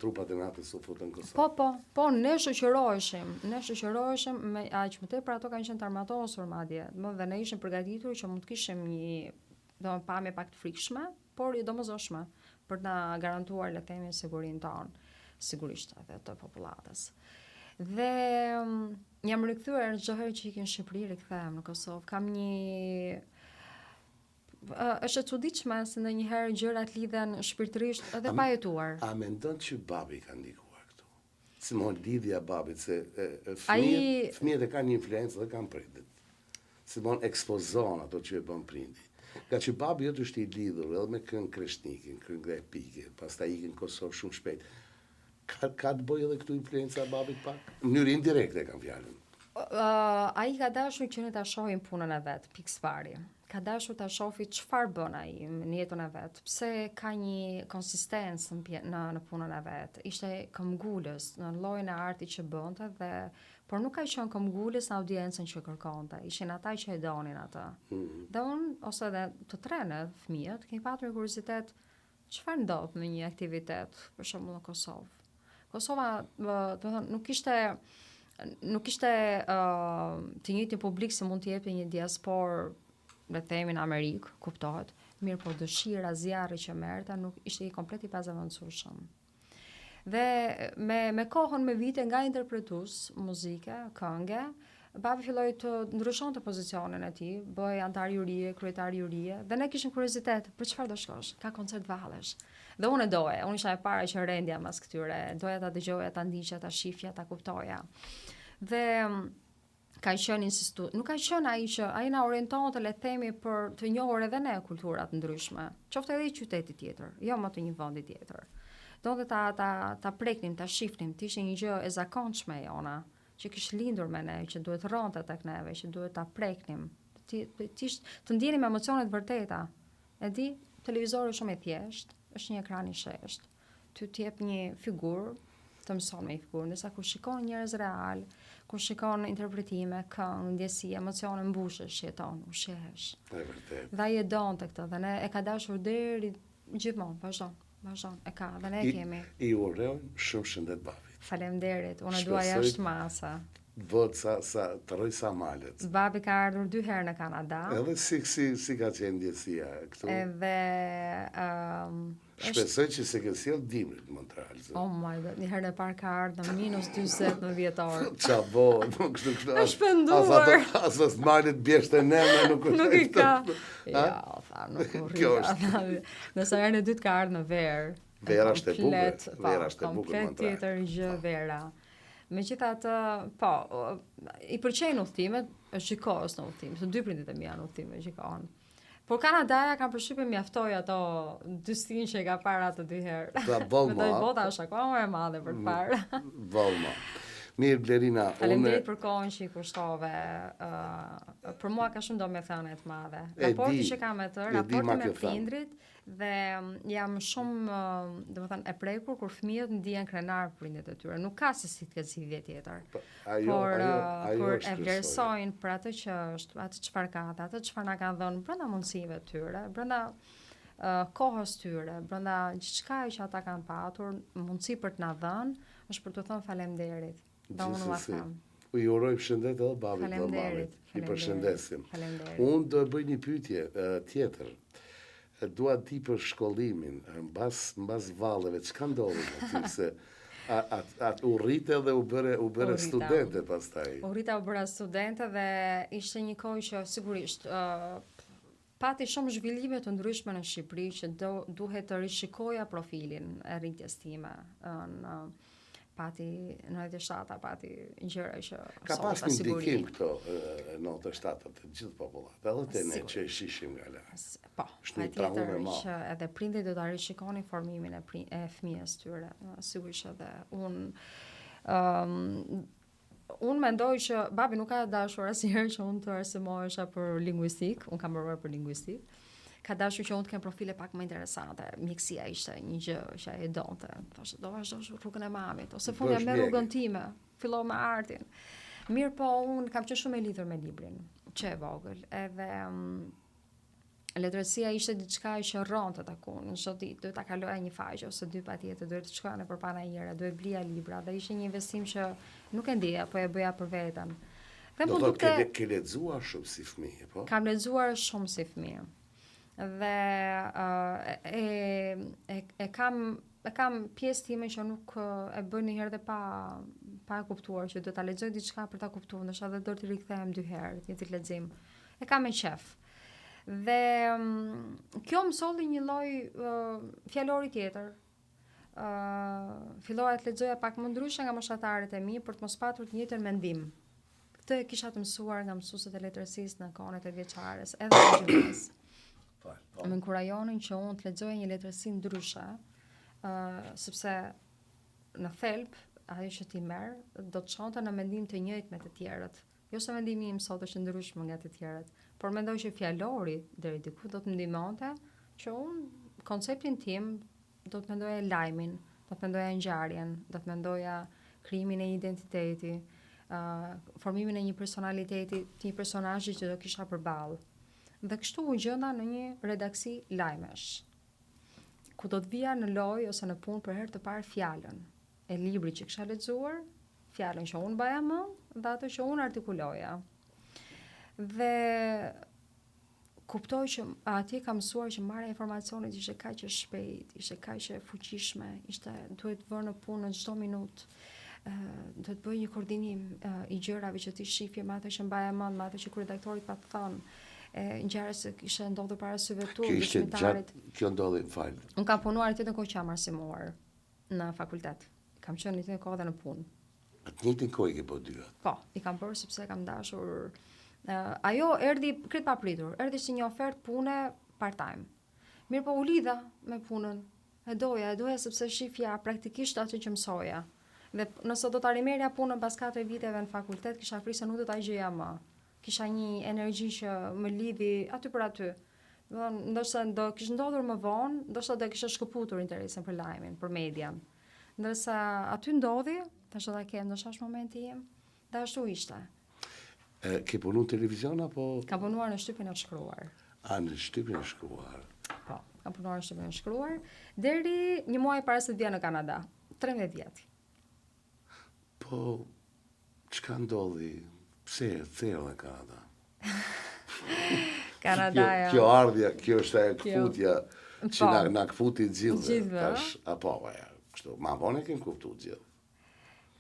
trupat e natës u futën në Kosovë. Po, ne shoqëroheshim me aq më tepër ato kanë qenë të armatosur madje, dhe ne ishim përgatitur që mund të kishim një pamje pak të frikshme, por jo domosdoshme për na garantuar le të themi sigurinë tonë, sigurisht edhe të popullatës. Dhe jam rikthyer çdo herë që ikim në Shqipëri, rikthehem në Kosovë. Kam një është e çuditshme se ndonjëherë gjërat lidhen shpirtërisht edhe pa jetuar. A mendon që babi ka ndikuar këtu? Si më lidhja babit se fëmijët e kanë një influencë dhe kanë prindit. Si më ekspozon ato që e bën prindi. Ka që babi jot është i lidhur edhe me këngë Kreshnikin, këngë epike, pastaj ikin në Kosovë shumë shpejt. Ka të bëjë edhe këtu influenca babit pak? Në mënyrë indirekte kam fjalën. Ai ka dashur që ne ta shohim punën e vet, pikë pari. Ka dashur ta shohë çfarë bën ai në jetën e vet, pse ka një konsistencë në punën e vet. Ishte këmbgulës në llojin e artit që bënte por nuk ka qenë këmbgulës në audiencën që kërkonte. Ishin ata që e donin atë. Dhe unë ose edhe të trenë fëmijët kemi patur kuriozitet çfarë ndodh në një aktivitet, për shembull në Kosovë. Kosova, nuk ishte të njëjtin publik se mund të jepi një diasporë, le të themi në Amerikë, kuptohet, mirë po dëshira, zjarri që merrte nuk ishte i komplet i pazaventsueshëm. Dhe me kohën, me vite nga interpretues muzike, këngë, babi filloi të ndryshonte pozicionin e tij, bëhej antar jurie, kryetar jurie, dhe ne kishim kuriozitet, për çfarë do shkosh? Ka koncert vallesh. Dhe unë doja, unë isha e para që rendja mas këtyre, doja ta dëgjoja, ta ndiqja, ta shifja, ta kuptoja. Dhe ka qenë nuk ka qenë ai na orientonte le të themi për të njohur edhe ne kulturat ndryshme, qoftë edhe i qyteti tjetër, jo më të një vendi tjetër. Donte ta preknim, ta shifnim, të ishte një gjë e zakonshme jona, që kishte lindur me ne, që duhet rronte tek neve, që duhet ta preknim, të ndjenim emocionet vërteta. E di, televizori është shumë i thjeshtë, është një ekran i shesht. Ty t'jep një figurë, të mëson me një figurë, ndërsa kur shikon njerëz real, kur shikon interpretime, këngë, ndjesi, emocione mbushesh, jeton, ushqehesh. Dhe ai e donte këtë, dhe ne e ka dashur deri gjithmonë, vazhdon, e ka, dhe ne e kemi. I urojmë shumë shëndet babit. Faleminderit, unë dua jashtë masa. Të rroj sa malet. Babi ka ardhur 2 herë në Kanada. Edhe si ka qenë ndjesia këtu? Edhe shpresoj që se ke sjell dimrin në Montreal. Oh my god, një herë e parë ka ardhur në -40 në vjetor. Çabo, nuk kështu. Është penduar. Asas malet bjeshtë në nuk i ka. Ja, nuk u rrit. Nëse herën e dytë ka ardhur në verë. Vera është e bukur. Vera është e bukur në Montreal. Komplet tjetër gjë vera. Megjithatë, po, i pëlqejnë udhëtimet, shikoes në udhëtim, të dy prindit e mi janë udhëtime, shikojnë. Por Kanadaja kam përshtypjen mjaftoi ato 200 që e ka parë ato 2 herë. Mendoj bota është akoma më e madhe për të parë. Vallma. Mirë Blerina, faleminderit për kohën që i kushtove. Për mua ka shumë domethënie të madhe. Raporti që kam me të, raporti me prindrit, dhe jam shumë, domethënë, e prekur kur fëmijët ndihen krenar prindit e tyre. Nuk ka se si të ketë si tjetër. Por e vlerësojnë për atë që është, atë çfarë ka, atë çfarë na kanë dhënë brenda mundësive të tyre, brenda kohës tyre, brenda çka që ata kanë patur, mundësi për të na dhënë, është për të thënë faleminderit. Do unë ua them. U uroj shëndet edhe babit dhe mamit. I përshëndesim. Unë do bëj një pyetje tjetër. Dua di për shkollimin, mbas valleve, çka ndodhi aty se u rrite dhe u bëre studente pastaj. U rrita u bëra studente dhe ishte një kohë që sigurisht pati shumë zhvillime të ndryshme në Shqipëri që duhet të rishikoja profilin e rritjes time. Pati në 97-a, pati gjëra që ka pas një ndikim këto në 97-a të gjithë popullat, edhe të ne që e shishim nga larg. Po, patjetër që edhe prindit do ta rishikonin formimin e fëmijës tyre, sigurisht edhe unë mendoj që babi nuk ka dashur asnjëherë që unë të arsimohesha për lingvistik, unë kam përvojë për lingvistik. Ka dashur që unë të kem profile pak më interesante. Mjekësia ishte një gjë që ai donte. Thoshte, do vazhdosh rrugën e mamit, ose fundja me rrugën time, fillo me artin. Mirë po, unë kam qenë shumë e lidhur me librin, që e vogël, edhe letërsia ishte diçka që rronte takun. Në çdo ditë duhet ta kaloja një faqe ose dy patjetër, duhet të shkoja nëpër panajera, duhet blija libra, dhe ishte një investim që nuk e ndjeja, po e bëja për veten. Do të thotë ke lexuar shumë si fëmijë, po? Kam lexuar shumë si fëmijë. Dhe e kam pjesë time që nuk e bën një herë dhe pa e kuptuar, që do ta lexoj diçka për ta kuptuar, ndoshta edhe do të rikthehem 2 herë një ditë lexim. E kam me qef. Dhe kjo më solli një lloj fjalori tjetër. Fillova të lexoja pak më ndryshe nga moshatarët e mi për të mos patur të njëjtën mendim. Këtë e kisha të mësuar nga mësuesit e letërsisë në kohën e 8 vjeçares, edhe në gjimnaz. Më inkurajonin që unë të lexoja një letërsi ndryshe, sepse në thelb ajo që ti merr do të çonte në mendim të njëjtë me të tjerët. Jo se mendimi im sot është ndryshe nga të tjerët, por mendoj që fjalori deri diku do të më ndihmonte që unë konceptin tim do të mendoja lajmin, do të mendoja ngjarjen, do të mendoja krijimin e identiteti, formimin e një personaliteti, të një personazhi që do kisha përballë. Dhe kështu u gjenda në një redaksi lajmesh, ku do të vija në lojë ose në punë për herë të parë fjalën e librit që kisha lexuar, fjalën që unë baja më, dhe ato që unë artikuloja. Dhe kuptoj që atje kam mësuar që marrja e informacionit ishte kaq e shpejtë, ishte kaq e fuqishme, duhet vënë në punë në çdo minutë. Do të bëj një koordinim i gjërave që ti shifje me ato që mbaja mend, me ato që redaktorit pa të thënë. Ngjarjes që kishte ndodhur para syve tu, dëshmitarit. Kjo ndodhi, fal. Unë kam punuar aty në kohë që jam arsimuar në fakultet. Kam qenë aty në kohë dhe në punë. Atë njëjtën kohë që po dy. Po, i kam bërë sepse kam dashur. Ajo erdhi krejt papritur. Erdhi si një ofertë pune part-time. Mirë po u lidha me punën. E doja sepse shifja praktikisht atë që mësoja. Dhe nëse do ta rimerja punën pas 4 viteve në fakultet, kisha frikë se nuk do ta gjeja më. Kisha një energji që më lidhi aty për aty. Ndoshta do kishte ndodhur më vonë, ndoshta do kisha shkëputur interesin për lajmin, për median. Ndërsa aty ndodhi, tash do ta kem, ndoshta është momenti im, dhe ashtu ishte. Ke punuar në televizion apo? Kam punuar në shtypin e shkruar. Në shtypin e shkruar. Po, kam punuar në shtypin e shkruar deri një muaj para se të vija në Kanada, 13 vjet. Po, çka ndodhi? Pse e thellë në Kanada? Kanadaja. Kjo ardhja, kjo është ajo kthutja që na kfuti gjithë. Tash apo kështu, ma vonë kem kuptuar gjithë.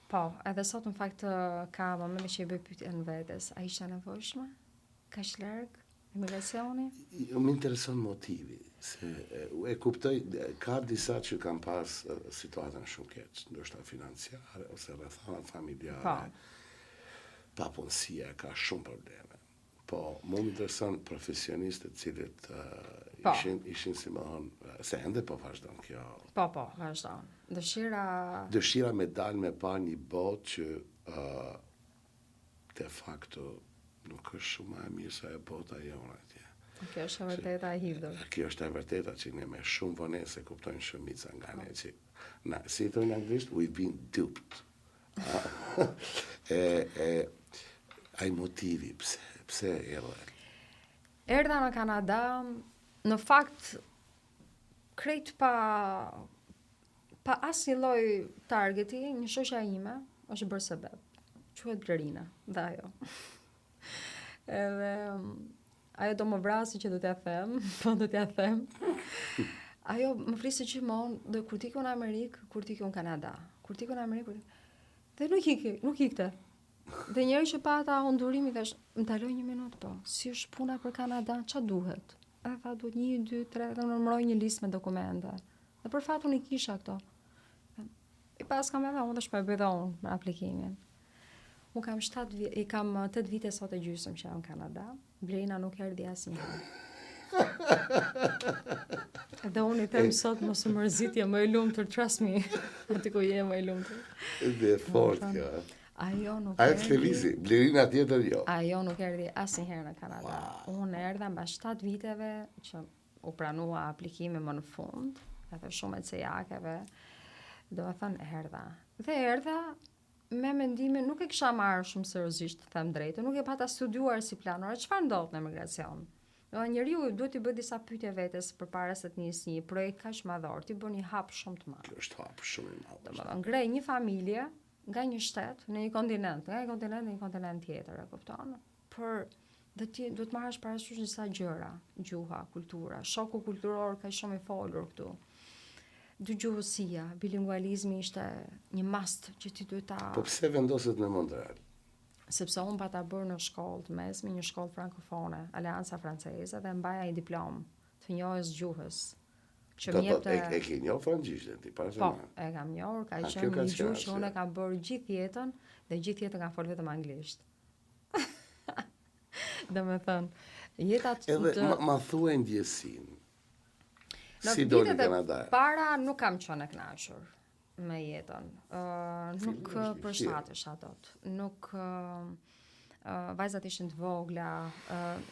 Po, edhe sot në fakt ka momente që i bëj pyetjen vetes, a ishte nevojshme? Kaq larg emigracioni? Më intereson motivi, se e kuptoj, ka disa që kanë pas situatën shumë keq, ndoshta financiare ose rrethana familjare. Papunësia ka shumë probleme. Po, mu më intereson profesionistët cilët ishin si më thonë, se ende po vazhdon kjo. Po, vazhdon. Dëshira me dalë me pa një botë që de facto nuk është shumë e mirë sa e bota jonë atje. Kjo është e vërteta e hidhur. Kjo është e vërteta që ne me shumë vonese kuptojnë shumica nga ne që, si i thonë në anglisht, we've been duped. Ai motivi, pse erdhe? Erdha në Kanada, në fakt, krejt pa asnjë lloj targeti, një shoqja ime është bërë sebeb. Quhet Blerina, dhe ajo. Edhe ajo do më vrasë që do t'ja them, po do t'ja them. Ajo më fliste gjithmonë, dhe kur t'iku në Amerikë, kur t'iku në Kanada, kur t'iku në Amerikë, dhe nuk ikte. Dhe njëri që pa ata hondurimi thash, më taloj një minutë po, si është puna për Kanada, ç'a duhet? Edhe tha duhet 1, 2, 3, dhe numëroj një listë me dokumente. Dhe për fat unë i kisha këto. I pas kam edhe unë dhe shpoj bëjdo unë me aplikimin. Unë kam 8 vite sot e gjysëm që jam në Kanada. Blerina nuk erdhi asnjëherë. Dhe unë i them sot mos u mërzitje, më e lumtur, trust me. Aty ku je më e lumtur. Dhe fort kjo. Ajo nuk Ajo erdhi. televizi, Blerina tjetër jo. Ajo nuk erdhi asnjëherë në Kanada. Unë erdha mbas 7 viteve që u pranua aplikimi më në fund, edhe shumë e cejakeve. Do të thënë erdha. Dhe erdha me mendimin, nuk e kisha marrë shumë seriozisht, të them drejtë, nuk e pata studiuar si planore, çfarë ndodh në emigracion. Njeriu duhet të bëjë disa pyetje vetes përpara se të nisë një projekt kaq madhor, ti bën një hap shumë të madh. Kjo është hap shumë i madh. Domethënë ngrej një familje nga një shtet në një kontinent, nga një kontinent në një kontinent tjetër, e kupton? Por ti duhet marrësh parasysh disa gjëra, gjuha, kultura, shoku kulturor ka shumë i folur këtu. Dëgjuesia, bilingualizmi ishte një must që ti duhet ta. Po pse vendoset në Montreal? Sepse unë pata bërë në shkollë të mesme, një shkollë frankofone, Aleanca Franceze, dhe mbaja një diplomë të njohjes gjuhës. Që Do të e ke njohur frangjishtën ti para se. Po, e kam njohur, ka qenë një gjuhë që unë e kam bërë gjithë jetën, dhe gjithë jetën kam folë vetëm anglisht. Domethënë, jeta Edhe ma thuaj ndjesinë. Në Si doli vitet e Kanada? para nuk kam qenë e kënaqur me jetën. Nuk përshtatesha dot. Nuk vajzat ishin të vogla,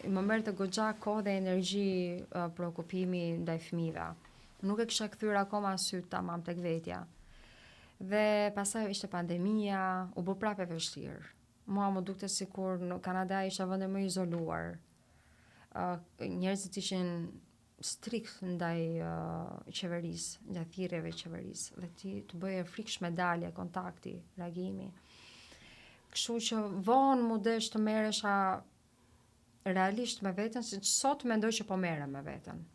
më merrte goxha kohë dhe energji preokupimi ndaj fëmijëve. Nuk e kisha kthyer akoma syt tamam tek vetja. Dhe pastaj ishte pandemia, u bë prapë e vështirë. Mua më dukte sikur në Kanada isha vendi më izoluar. Njerëzit ishin strikt ndaj qeverisë, ndaj thirrjeve qeverisë, dhe ti të bëje frikshme dalje, kontakti, reagimi. Kështu që vonë mu desh të merresha realisht me veten, siç sot mendoj që po merrem me veten.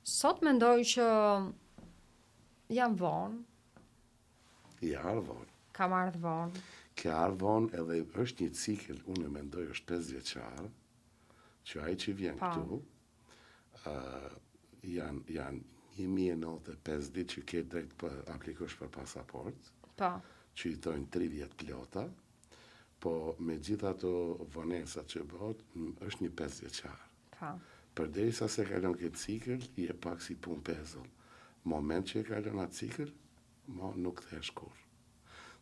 Sot mendoj që jam vonë. Ja vonë. Kam ardhur vonë. Ke ardhur vonë edhe është një cikël, unë mendoj është 5 vjeçar, që ai që vjen këtu, janë 1095 ditë që ke drejt për aplikosh për pasaport, që i thojnë 3 vjet plota, po me gjitha ato vonesa që bëhet, është një 5 vjeçar. Përderisa se kalon këtë cikël, je pak si pun pezull. Moment që e kalon atë cikël, nuk kthehesh kurrë.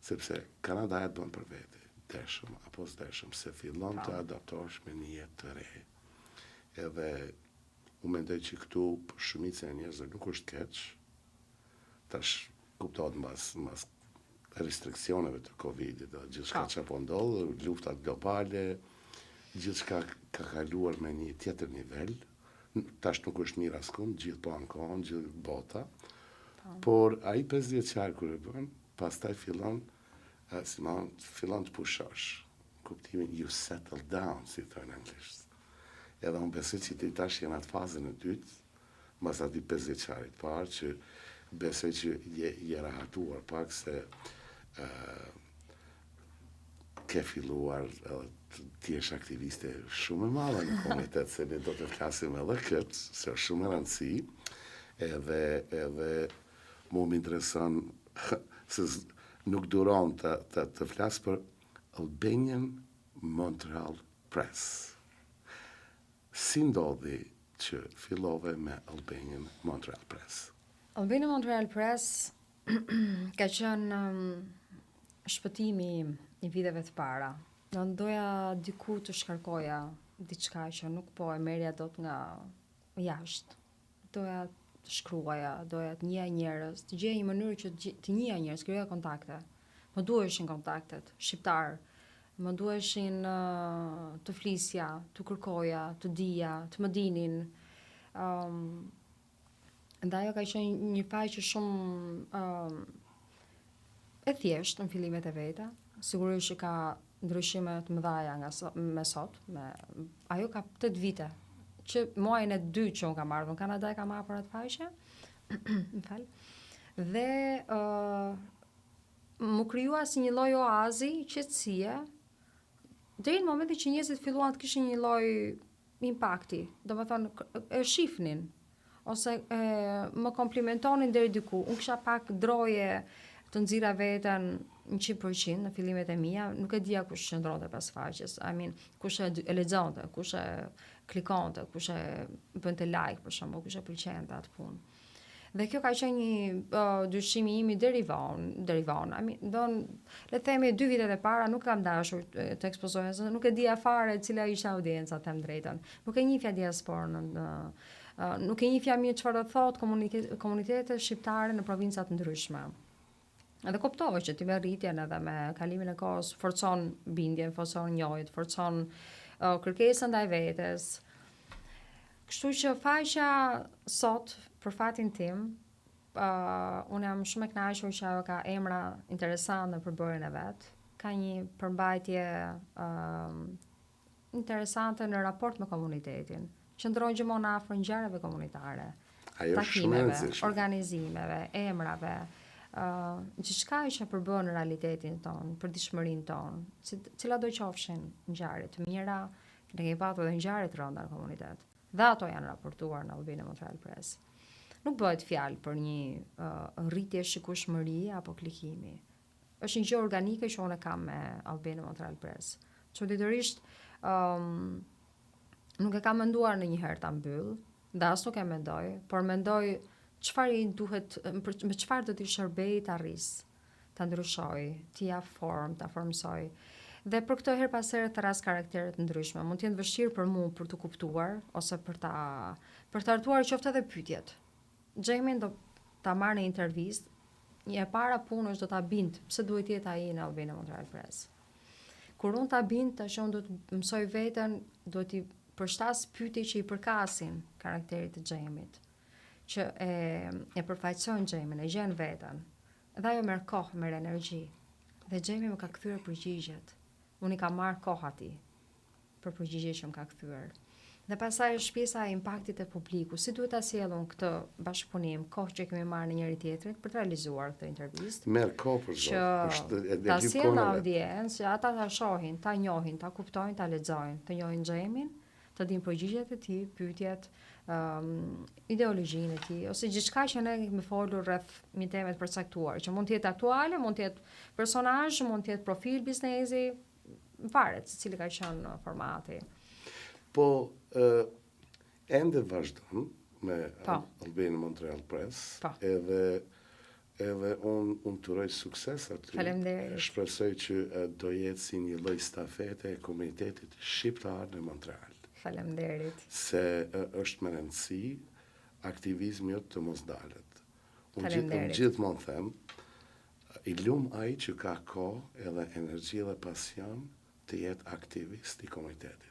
Sepse Kanada e bën për vete, deshëm apo s'deshëm, se fillon të adaptohesh me një jetë të re. Edhe u mendoj që këtu për shumicën e njerëzve nuk është keq. Tash kuptohet mbas restriksioneve të Covidit, dhe gjithçka që po ndodh, luftat globale, gjithçka ka kaluar me një tjetër nivel. Tash nuk është mirë askund, gjithë po ankohen, gjithë bota. Por ai 5 vjeçar kur e bën, pastaj fillon të pushosh. Kuptimin you settle down, si thonë anglisht. Edhe unë besoj që ti tash jenë atë fazën e dytë, mas ati 5 vjeçarit parë, që besoj që je rahatuar pak se ke filluar ti jesh aktiviste shumë e madhe në komunitet, se ne do të flasim edhe këtë, se është shumë e rëndësi, edhe mu m'intereson se nuk duron të flas për Albanian Montreal Press. Si ndodhi që fillove me Albanian Montreal Press? Albanian Montreal Press ka qenë shpëtimi i viteve të para. Në doja diku të shkarkoja diçka që nuk po e merja dot nga jashtë. Doja të shkruaja, doja të njëja njerëz, të gjeja një mënyrë që të njëja njerëz, krijoja kontakte. Më duheshin kontaktet shqiptar, më duheshin të flisja, të kërkoja, të dija, të më dinin. Dhe ajo ka qenë një faqe shumë e thjeshtë në fillimet e veta. Sigurisht që ka ndryshime të mëdha nga me sot. Ajo ka 8 vite. Që muajin e 2 që unë kam ardhur në Kanada e kam marrë për atë faqe. Më fal. Dhe më krijua si një lloj oazi, qetësie, deri në momentin që njerëzit filluan të kishin një lloj impakti, do më thonë, e shifnin, ose më komplimentonin deri diku. Unë kisha pak droje të nxira veten 100% në fillimet e mia, nuk e dija kush qëndronte pas faqes. Kush e lexonte, kush e klikonte, kush e bënte like për shembull, kush e pëlqente atë punë. Dhe kjo ka qenë një dyshimi im deri vonë. Le të themi 2 vitet e para nuk kam dashur të ekspozohem, se nuk e dija fare cila ishte audienca, them drejtën. Nuk e njihja diasporën, nuk e njihja mirë çfarë do thotë komunitetet shqiptare në provinca të ndryshme. Edhe kuptova që ti me rritjen edhe me kalimin e kohës forcon bindjen, forcon njohjet, forcon kërkesën ndaj vetes. Kështu që faqja sot, për fatin tim, unë jam shumë e kënaqur që ajo ka emra interesante në përbërjen e vet, ka një përmbajtje interesante në raport me komunitetin. Qëndron gjithmonë afër ngjarjeve komunitare, takimeve, organizimeve, emrave, gjithçka që përbën në realitetin ton, për dishmërinë ton, cila do qofshin ngjarje të mira, ne kemi pasur edhe ngjarje të rënda në komunitet. Dhe ato janë raportuar në Albanian Montreal Press. Nuk bëhet fjalë për një rritje shikueshmërie apo klikimi. Është një gjë organike që unë kam me Albanian Montreal Press. Çuditërisht, nuk e kam menduar ndonjëherë ta mbyll, dhe as nuk e mendoj, por mendoj çfarë i duhet, me çfarë do t'i shërbej të arris, ta ndryshoj, t'i jap formë, ta formsoj. Dhe për këtë her pas here të ras karaktere të ndryshme. Mund të jenë vështirë për mua për të kuptuar ose për ta hartuar qoftë edhe pyetjet. Xhemin do ta marr në intervistë, një e para punës do ta bind pse duhet jetë ai në Albanian Montreal Press. Kur unë ta bind, tash unë do të mësoj veten, do t'i përshtas pyetje që i përkasin karakterit të Xhemit, që e përfaqësojnë Xhemin, e gjen veten. Dhe ajo merr kohë, merr energji. Dhe Xhemi më ka kthyer përgjigjet. Unë i kam marrë kohë atij për përgjigjet që më ka kthyer. Dhe pastaj është pjesa e impaktit të publiku. Si duhet ta sjellun këtë bashkëpunim, kohë që kemi marrë në njëri tjetrin për të realizuar këtë intervistë? Merr kohë për zotë. Ta sjellin audiencë, që ata ta shohin, ta njohin, ta kuptojnë, ta lexojnë, të njohin Xhemin, të dinë përgjigjet e tij, pyetjet, ideologjinë e tij, ose gjithçka që ne kemi folur rreth një teme të përcaktuar, që mund të jetë aktuale, mund të jetë personazh, mund të jetë profil biznesi, varet se cili ka qenë formati. Po, ende vazhdon me Albanian Montreal Press, edhe unë të uroj sukses aty. Faleminderit. Shpresoj që do jetë si një lloj stafete e komunitetit shqiptar në Montreal. Faleminderit. Se është me rëndësi aktivizmi jot të mos dalet. Unë gjithmonë them, i lum ai që ka kohë edhe energji dhe pasion të jetë aktivist i komunitetit.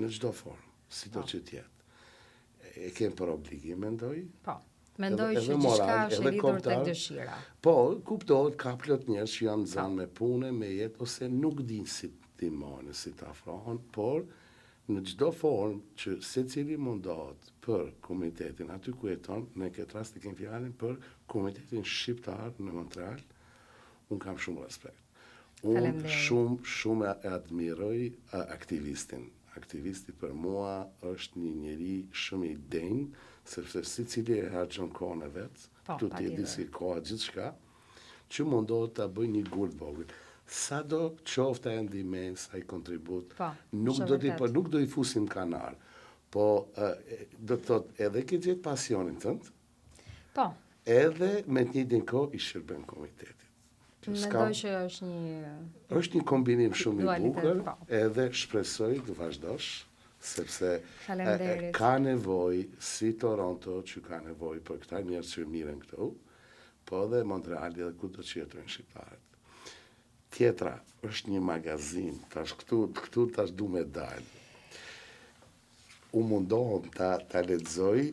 Në çdo formë, sido që të jetë. E kem për obligim, mendoj. Po. Mendoj që gjithçka është e lidhur tek dëshira. Po, kuptohet ka plot njerëz që janë zanë me punë, me jetë, ose nuk dinë si të ndihmojnë, si të afrohen, por në çdo formë që secili mundohet për komunitetin aty ku jeton, në këtë rast e kem fjalën për komunitetin shqiptar në Montreal, unë kam shumë respekt. Unë shumë e admiroj aktivistin. Aktivisti për mua është një njeri shumë i denjë, sepse secili e harxhon kohën e vet, tu ti di si koha gjithçka, që mundohet ta bëj një gurt vogël. Sa do qofte e ndihmës, ai kontribut, nuk do i fusim kanar, po do të thot edhe ke gjetë pasionin tënd, po, edhe me të njëjtin kohë i shërben komunitetit. Mendoj që është një kombinim shumë i bukur, edhe shpresoj të vazhdosh, sepse ka nevojë si Toronto që ka nevojë për këta njerëz që miren këtu, po edhe Montreali dhe kudo që jetojnë shqiptarët. Tjetra është një magazin, tash këtu tash du me dalë. U mundohem ta lexoj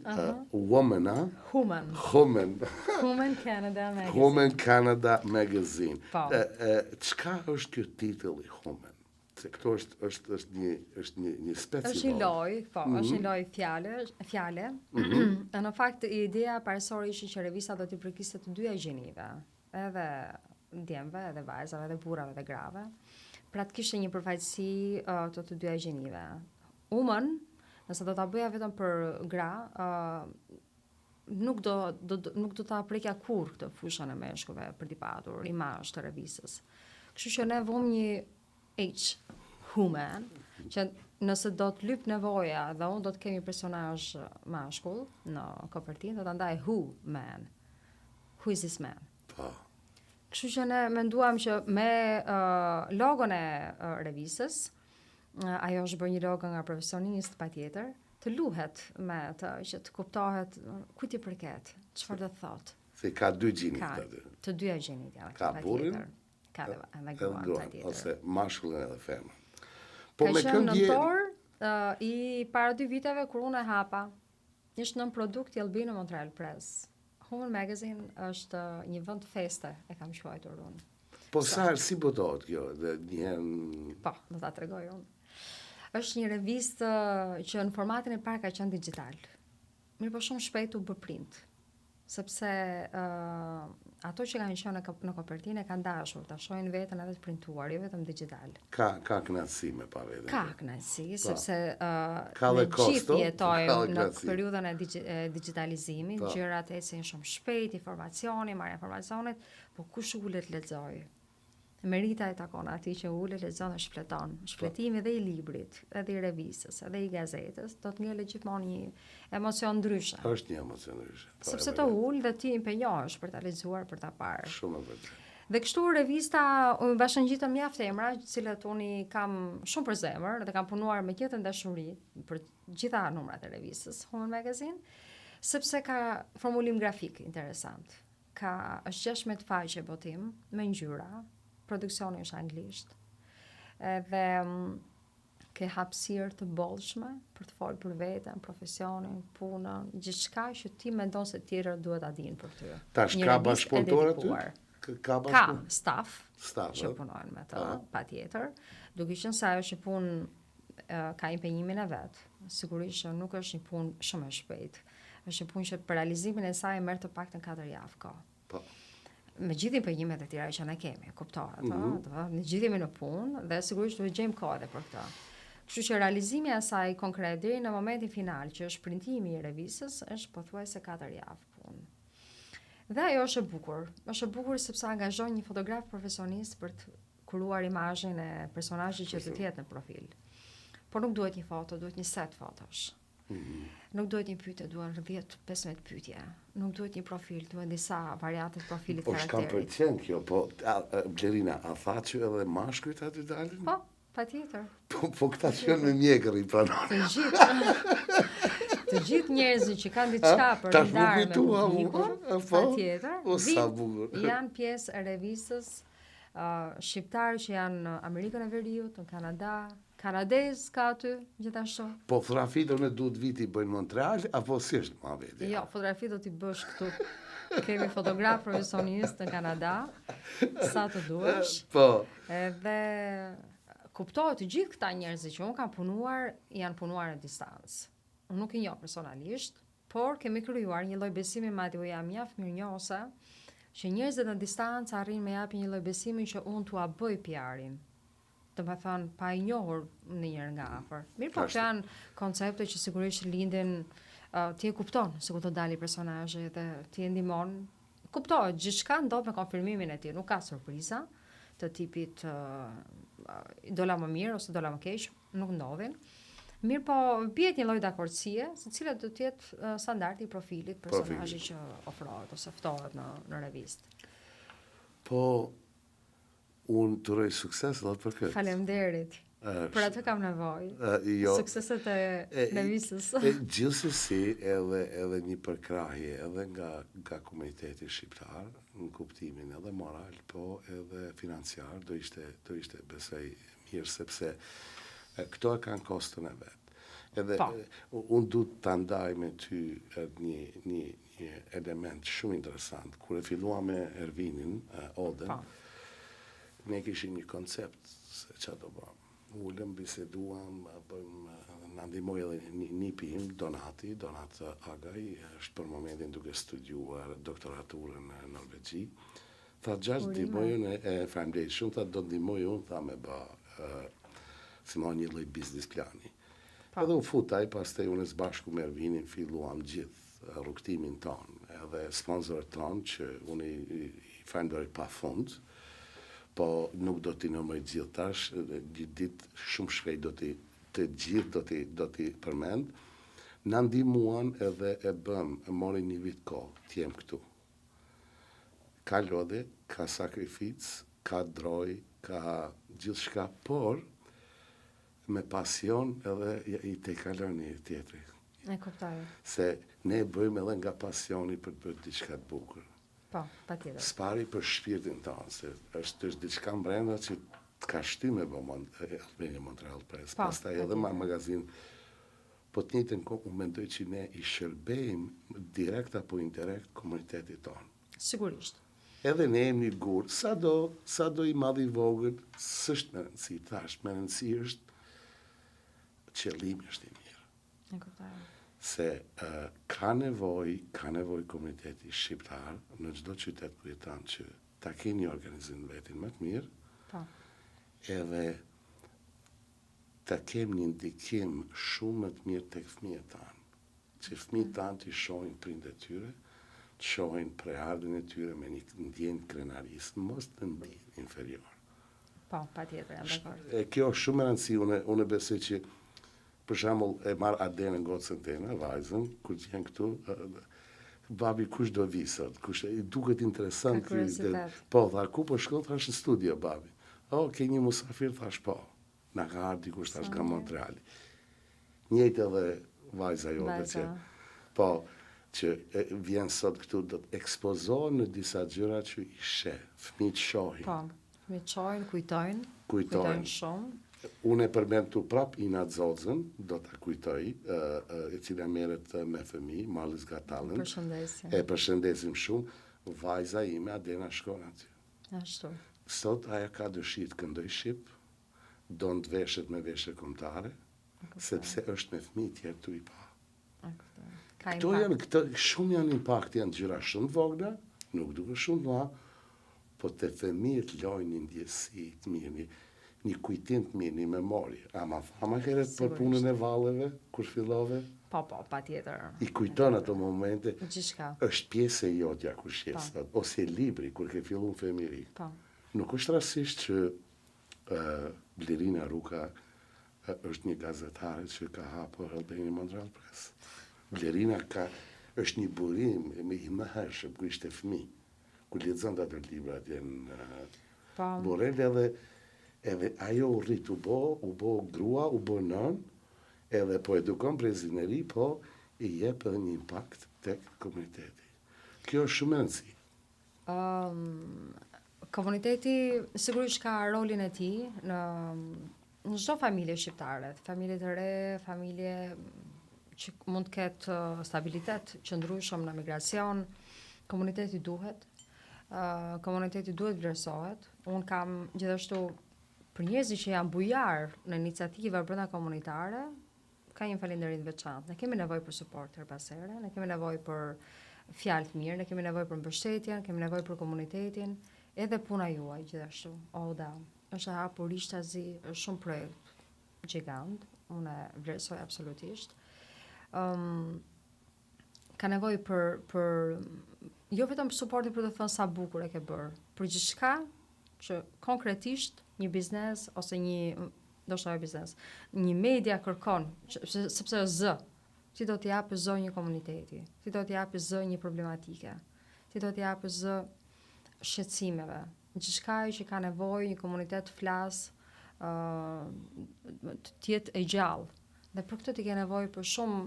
Human Canada Magazine. Çka është ky titull i Human? Se këto është një specie. Është një lojë, po, është një lojë fjale. Në fakt ideja parësore ishte që revista do t'i përkiste të dyja gjinive, edhe djemve, edhe vajzave, edhe burrave, edhe grave. Pra të kishte një përfaqësi të dyja gjinive. Woman Nëse do ta bëja vetëm për gra, nuk do ta prekja kur këtë fushën e meshkujve për t'i patur imazh të revistës. Kështu që ne vëmë një H-Human, që nëse do të lyp nevoja dhe unë do të kemi personazh mashkull në kopertinë, do ta ndaj Who-Man. Who is this man? Po. Kështu që ne menduam që me logon e revistës, ajo është bërë një logo nga profesionist patjetër, të luhet me të që të kuptohet kujt i përket, çfarë do të thotë. Se ka dy gjinit aty. Të dyja gjinit janë. Ka burrin, ka edhe gruan patjetër. Ose mashkullin edhe femën. Po me këngë nëntor i para 2 viteve kur unë e hapa, ishte nën produkt i Albino Montreal Press. Human Magazine është një vend feste, e kam quajtur unë. Po si botohet kjo? Dhe njëherë... Po, do ta tregoj unë. Është një revistë që në formatin e parë ka qenë digital. Mirë po shumë shpejt u bë print. Sepse ato që kanë qenë në kopertinë kanë dashur ta shohin veten edhe të printuar, jo vetëm digital. Ka kënaqësi me pa veten. Ka kënaqësi, sepse ne gjithë jetojmë në periudhën e digitalizimit, gjërat ecin shumë shpejt, informacioni, marrja e informacionit, po kush ulet lexoj? Merita e takon atij që ulet lexon dhe shfleton. Shfletimi dhe i librit, edhe i revistës, edhe i gazetës, do të ngjelë gjithmonë një emocion ndryshe. Është një emocion ndryshe. Sepse të ul dhe ti impenjohesh për ta lexuar, për ta parë. Shumë e vërtetë. Dhe kështu revista bashkangjitëm mjaft emra, të cilat unë kam shumë për zemër dhe kam punuar me gjithë dashuri për gjitha numrat e revistës Human Magazine, sepse ka formulim grafik interesant. Është 16 faqe botim me ngjyra. Produksioni është anglisht, edhe ke hapësirë të bollshme për të folur për veten, profesionin, punën, gjithçka që ti mendon se të tjerët duhet ta dinë për ty. Tash ka bashkëpunëtor aty? Ka staff që punojnë me të, patjetër, duke qenë se ajo që punë ka impenjimin e vet. Sigurisht që nuk është një punë shumë e shpejtë. Është një punë që për realizimin e saj merr të paktën 4 javë kohë. Po. Me gjithë impenjimet e tjera që ne kemi, kuptohet, ne gjithë jemi në punë dhe sigurisht duhet gjejmë kohë edhe për këtë. Kështu që realizimi i asaj konkret deri në momentin final, që është printimi i revistës, është pothuajse 4 javë punë. Dhe ajo është e bukur. Është e bukur sepse angazhon një fotograf profesionist për të kuruar imazhin e personazhit që do të jetë në profil. Por nuk duhet një foto, duhet një set fotosh. Nuk duhet një pyetje, duhen 10-15 pyetje. Nuk duhet një profil, duhen disa variante të profilit karakterit. Po shkam pëlqen kjo, po Blerina, a tha që edhe mashkujt aty dalin? Po, patjetër. Po këta që janë me mjekër i pranojnë. Të gjithë njerëzit që kanë diçka për ndarë me publikun, patjetër, janë pjesë e revistës shqiptarë që janë në Amerikën e Veriut, në Kanada, kanadez ka aty, gjithashtu. Po fotografitë në duhet viti bëjnë Montreal, apo si është ma veti? Jo, fotografitë do t'i bësh këtu. Kemi fotograf profesionist në Kanada, sa të duesh. Po. Edhe kuptohet të gjithë këta njerëzit që unë kam punuar, janë punuar në distancë. Unë nuk i njoh personalisht, por kemi krijuar një lloj besimi madje u jam mjaft mirënjohëse, që njerëzit në distancë arrin me japin një lloj besimi që unë t'ua bëj PR-in. Të më thënë, pa i njohur në njërë nga afër. Mirë po që janë koncepte që sigurisht lindin, ti e kupton se ku të dali personazhi dhe ti e ndihmon. Kuptohet, gjithçka ndodh me konfirmimin e tij, nuk ka surpriza të tipit dola më mirë ose dola më keq, nuk ndodhin. Mirë po, bjetë një lloj dakordësie, se cilat do të jetë standardi i profilit personazhit që ofrohet ose ftohet në revistë. Po unë të rëj sukses dhe për këtë. Faleminderit. Për atë kam nevojë. Jo. Sukseset e revistës. Gjithsesi edhe një përkrahje edhe nga komuniteti shqiptar, në kuptimin edhe moral, po edhe financiar, do ishte besoj mirë, sepse këto e kanë kostën e vetë. Edhe unë du të ndaj me ty një element shumë interesant. Kur e filluam me Ervinin, Oden, ne kishim një koncept se që do bëjmë. Ullëm, biseduam, në ndihmoj edhe nipi im, Donat Agaj, është për momentin duke studiuar doktoraturën në Norvegji. Tha gjash ndihmojun e Foundation, tha do ndihmoj unë, tha me ba, si ma një lloj biznes plani. Edhe u futaj, pastaj unë së bashku me Ervinin filluam gjithë rrugtimin tonë, edhe sponsorët tonë që unë i falenderoj pa fund, po nuk do t'i nëmëj gjithë tash, gjithë ditë shumë shpejt të gjithë do t'i përmend, në ndihmuan edhe e mori një vit kohë, t'jem këtu. Ka lodhe, ka sakrificë, ka droj, ka gjithë shka, por me pasion edhe i te kalon një tjetëri. E kuptoj. Se ne bëjmë edhe nga pasioni për të bërë diçka të bukur. Po, patjetër. Spari për shpirtin tonë, se është diçka brenda që ka shty me bë Albania Montreal Press. Pastaj edhe magazin. Po të njëjtën kohë unë mendoj që ne i shërbejmë direkt apo indirekt komunitetit tonë. Sigurisht. Edhe ne jemi një gurë, sa do i madh i vogël, s'është me rëndësi, thash, me rëndësi është qëllimi është i mirë. E kuptoj. Se ka nevoj komuniteti shqiptar në çdo qytet ku jeton që ta kenë një organizim vetin më të mirë, po. Edhe ta kemë një ndikim shumë më të mirë tek fëmijët tanë. Që fëmijët tanë të shohin prindët e tyre, të shohin preardhjen e tyre me një ndjenjë krenarisë, mos të ndjenjë inferior. Po, patjetër, jam dakord. Kjo është shumë e rëndësishme, unë besoj që për shembull e marr Adenën gocën teme, vajzën, kur vjen këtu, babi kush do vi sot, kush i duket interesant. Po, tha ku po shkon, thash në studio babi. Ke një musafir, thash po. Na ka ardhur dikush thash nga Montreali. Njëjtë edhe vajza jote që po që vjen sot këtu do të ekspozohen në disa gjëra që i sheh, fëmijët shohin. Po, fëmijët shohin, kujtojnë shumë. Unë e përmend tu prap Ina Zozën, do ta kujtoj, e cila merret me fëmijë, Mallis Got Talent. Përshëndesje. E përshëndesim shumë. Vajza ime Adena shkon aty. Ashtu. Sot aja ka dëshirë të këndoj shqip, do në të veshet me veshje kombëtare, sepse është me fëmijë tjerë tu i pa. Shumë janë impakt, janë gjëra shumë të vogla, nuk duke shumë të ma, po të fëmijët lojnë një ndjesi të mirë, një kujtim të mirë, një memori. Ama heret për punën e valleve, kur fillove? Po, patjetër. I kujton ato momente, Gjithçka. është pjesë e jotja kur shjesat, ose libri, kur ke filluar fëmijëri. Po. Nuk është rastësisht që Blerina Ruka është një gazetare që ka hapur Albania Montreal Press. Blerina është një burim i mëhershëm kur ishte fëmijë, kur lexon ato libra atje në Borel, edhe ajo u rrit, u bo grua, u bo nën, edhe po edukon prezineri, po i jep edhe një impakt tek komuniteti. Kjo është shumë e rëndësishme. Komuniteti sigurisht ka rolin e tij në çdo familje shqiptare, familje të re, familje që mund të ketë stabilitet qëndrueshëm në migracion. Komuniteti duhet vlerësohet. Unë kam gjithashtu për njerëzit që janë bujar në iniciativa brenda komunitare, ka një falënderim të veçantë. Ne kemi nevojë për suport her pas here, ne kemi nevojë për fjalë të mirë, ne kemi nevojë për mbështetje, kemi nevojë për komunitetin. Edhe puna juaj gjithashtu, Oda, është hapur Rishtazi, është shumë projekt gjigant, unë e vlerësoj absolutisht. Ka nevojë për jo vetëm suportin për të thënë sa bukur e ke bërë, për gjithçka që konkretisht një biznes ose një media kërkon, sepse zë, ti do t'i japë zë një komuniteti, ti do t'i japë zë një problematike, ti do t'i japë zë shqetësimeve, gjithçka që ka nevojë një komunitet të flasë, të jetë e gjallë. Dhe për këtë ti ke nevojë për shumë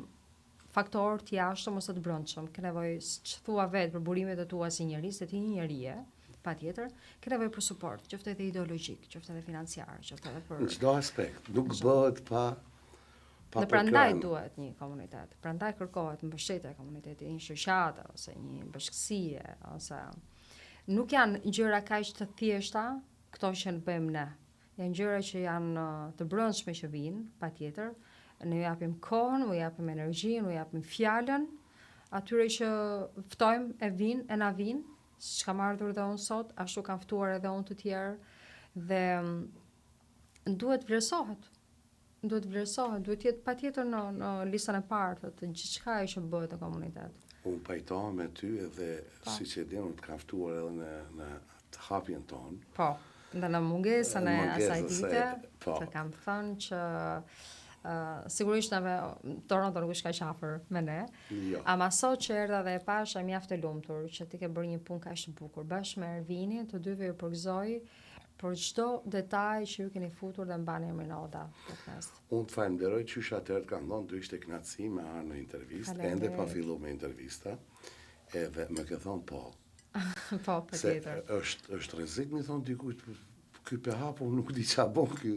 faktorë të jashtëm ose të brendshëm. Ke nevojë, që thua vetë, për burimet e tua si njerëz, se ti një njerëje, patjetër, ke nevojë për suport, qoftë edhe ideologjik, qoftë edhe financiar, qoftë edhe për në çdo aspekt, nuk bëhet pa Dhe prandaj duhet një komunitet. Prandaj kërkohet mbështetja e komunitetit, një shoqate ose një bashkësie ose nuk janë gjëra kaq të thjeshta këto që ne bëjmë ne. Janë gjëra që janë të brendshme që vijnë, patjetër. Ne ju japim kohën, u japim energjinë, u japim fjalën atyre që ftojmë e na vinë, siç kam ardhur dhe unë sot, ashtu kam ftuar edhe unë të tjerë dhe duhet vlerësohet. duhet vlerësohet, duhet jetë patjetër në listën e parë të gjithçka që bëhet në komunitet. Unë pajtohem me ty edhe siç e din, unë të kam ftuar edhe në të hapjen tonë. Po, në mungesën e asaj dite, të kam thënë që sigurisht në Toronto nuk është kaq afër me ne. Jo. Ama sot që erdha dhe e pash, jam mjaft e lumtur që ti ke bërë një punë kaq të bukur. Bashkë me Ervinin, të dyve ju përgëzoj për çdo detaj që ju keni futur dhe mbani emrin Oda. Unë të falenderoj qysh atëherë kanë dhënë, do ishte kënaqësi me arë në intervistë, ende pa fillu me intervista, edhe më ke thonë po. Po, patjetër. Se është rrezik, më thonë dikujt, ky pe hapo nuk di ç'a bën ky,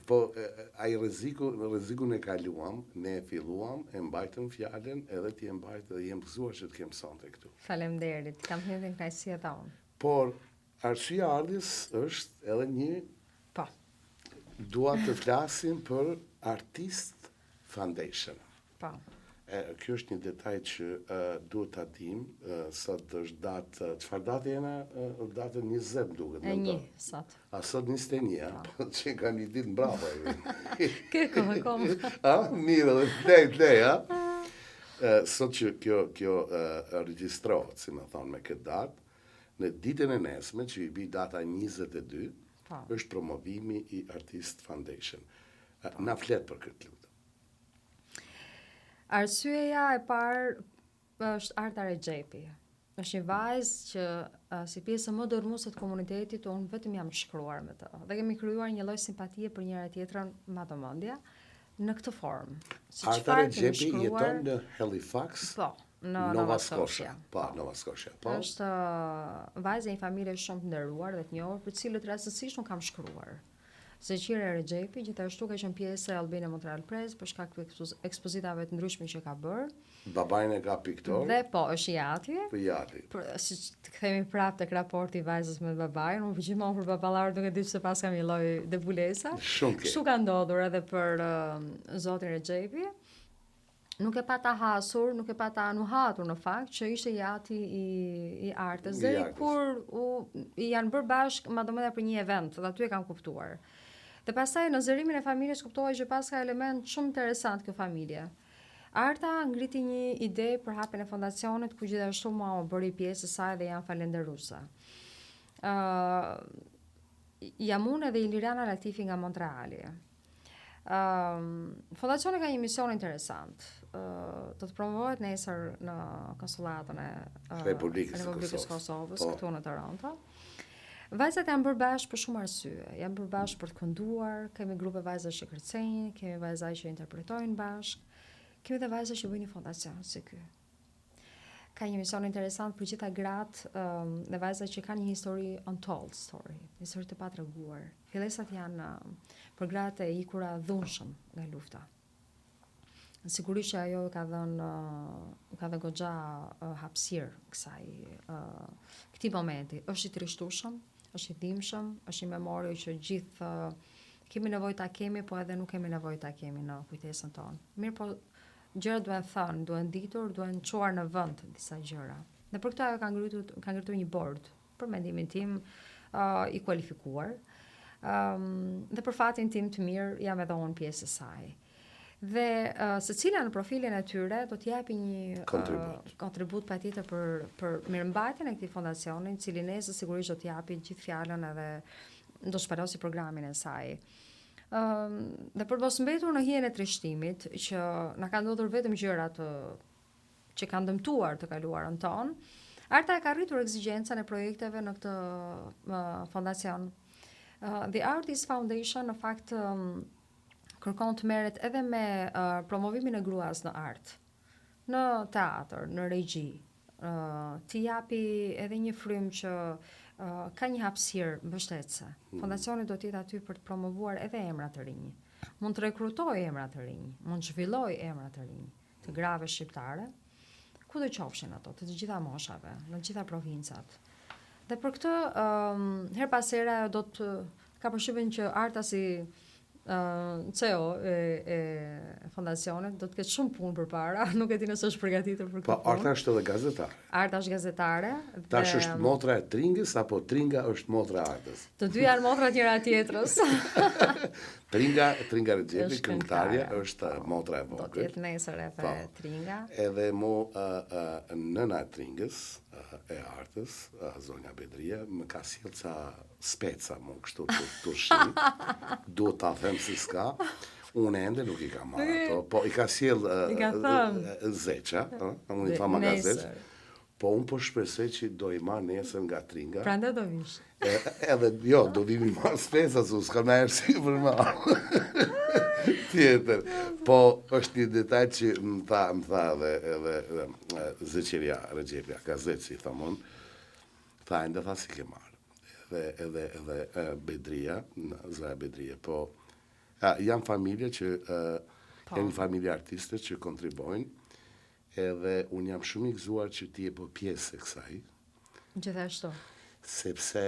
po ai rrezikun e kaluam, ne filluam, e mbajtëm fjalën, edhe ti e mbajt dhe jem gëzuar që të kem sonte këtu. Faleminderit, kam thënë kënaqësi ata unë. Por arsyeja e ardhjes është edhe një. Po. Dua të flasim për Artist Foundation. Po. Kjo është një detaj që duhet ta dim, sot është datë, çfarë datë jena? Datën 20 duket. E 1 sot. A sot 21, po që kam një ditë mbrapa. Ke kohë kom. Mirë, lej, sot që kjo regjistrohet, si më thonë, me këtë datë, në ditën e nesme, që i bi data 22, është promovimi i Artist Foundation. Na flet për këtë lutë. Arsyeja e parë është Arta Rexhepi. Është një vajzë që si pjesë më dërmuese të komunitetit unë vetëm jam shkruar me të. Dhe kemi krijuar një lloj simpatie për njëra tjetrën me vëmendje në këtë formë. Arta Rexhepi jeton në Halifax? Po, në Nova Scotia. Po, Nova Scotia. Po. Është vajzë e një familje shumë të nderuar dhe të njohur, për cilët rastësisht nuk kam shkruar. Zeqira Rexhepi gjithashtu ka qenë pjesë e Albania Montreal Press për shkak të ekspozitave të ndryshme që ka bërë. Babajnë e ka piktor. Dhe po, është i ati. Po i ati. Si të kthehemi prapë tek raporti i vajzës me babajën, unë gjithmonë për baballarët nuk e di se pas kam një lloj debulesa. Kështu ka ndodhur edhe për zotin Rexhepi. Nuk e pata hasur, nuk e pata anuhatur në fakt që ishte i ati i artës. Dhe kur i janë bërë bashkë, madhomedha për një event, dhe aty e kam kuptuar. Dhe pastaj në zërimin e familjes kuptohej që pas ka element shumë interesant kjo familje. Arta ngriti një ide për hapjen e fondacionit ku gjithashtu mua u bëri pjesë e saj dhe jam falënderuese. Jam unë edhe Iliriana Latifi nga Montreali. Fondacioni ka një mision interesant. Do të promovohet nesër në konsullatën e Republikës Kosovës këtu në Toronto. Vajzat janë bërë bashkë për shumë arsye. Janë bërë bashkë për të kënduar, kemi grupe vajzash që kërcejnë, kemi vajza që interpretojnë bashkë, kemi dhe vajza që bëjnë një fondacion si ky. Ka një mision interesant për gjitha gratë dhe vajzat që kanë një histori untold story, një histori të patreguar. Fillesat janë për gratë e ikura dhunshëm nga lufta. Sigurisht që ajo ka dhënë goxha hapësirë këtij momenti. Është i trishtueshëm, është i dhimbshëm, është një memori që gjithë kemi nevojë ta kemi, po edhe nuk kemi nevojë ta kemi në kujtesën tonë. Mirë, po gjërat duhen thënë, duhen ditur, duhen çuar në vend disa gjëra. Dhe për këtë ajo ka ngritur një board, për mendimin tim, i kualifikuar. Dhe për fatin tim të mirë, jam edhe unë pjesë e saj. Dhe secila në profilin e tyre do t'japi një kontribut patjetër për mirëmbajtjen e këtij fondacioni, i cili nesër sigurisht do t'japi gjithë fjalën edhe do shpalosi programin e saj. Dhe për mos mbetur në hijen e trishtimit, që na ka ndodhur vetëm gjëra që kanë dëmtuar të kaluarën tonë, Arta ka rritur ekzigjencën e projekteve në këtë fondacion. The Artist Foundation në fakt kërkon të merret edhe me promovimin e gruas në art, në teatr, në regji. T'i japi edhe një frym që ka një hapësirë mbështetëse. Fondacioni do të jetë aty për të promovuar edhe emra të rinj. Mund të rekrutojë emra të rinj, mund të zhvillojë emra të rinj të grave shqiptare, ku do qofshin ato, të gjitha moshave, në të gjitha provincat. Dhe për këtë, her pas here do të ka përshtypjen që Arta si CEO e fondacionit do të ketë shumë punë përpara, nuk e di nëse është përgatitur për këtë punë. Po, Arta është edhe gazetare. Arta është gazetare. Tash është motra e Tringës apo Tringa është motra e Artës? Të dy janë motra njëra tjetrës. Tringa Regjepi, këngëtarja, është motra e Do të vogël. jetë nesër edhe Tringa. Edhe nëna e Tringës, e Artës, zonja Bedria, më ka sjellë ca speca mu kështu turshi. Duhet ta them se s'ka. Unë ende nuk i ka marrë ato, po i ka sjellë zeqa, unë i tha magazet. Po unë po shpresoj që do i marrë nesër nga Tringa. Prandaj do vish. Edhe, jo, do vimi marrë speca, su s'ka me ersi për marrë. Tjetër. Po, është një detaj që më tha edhe Zëqirja Regjepja, ka zëqë, i thamon, tha, ende tha si ke marrë. Edhe Bedria, Zraja Bedria, po, janë familje që, janë një familje artiste që kontribojnë, edhe unë jam shumë i gëzuar që ti e po pjesë e kësaj. Gjithashtu. Sepse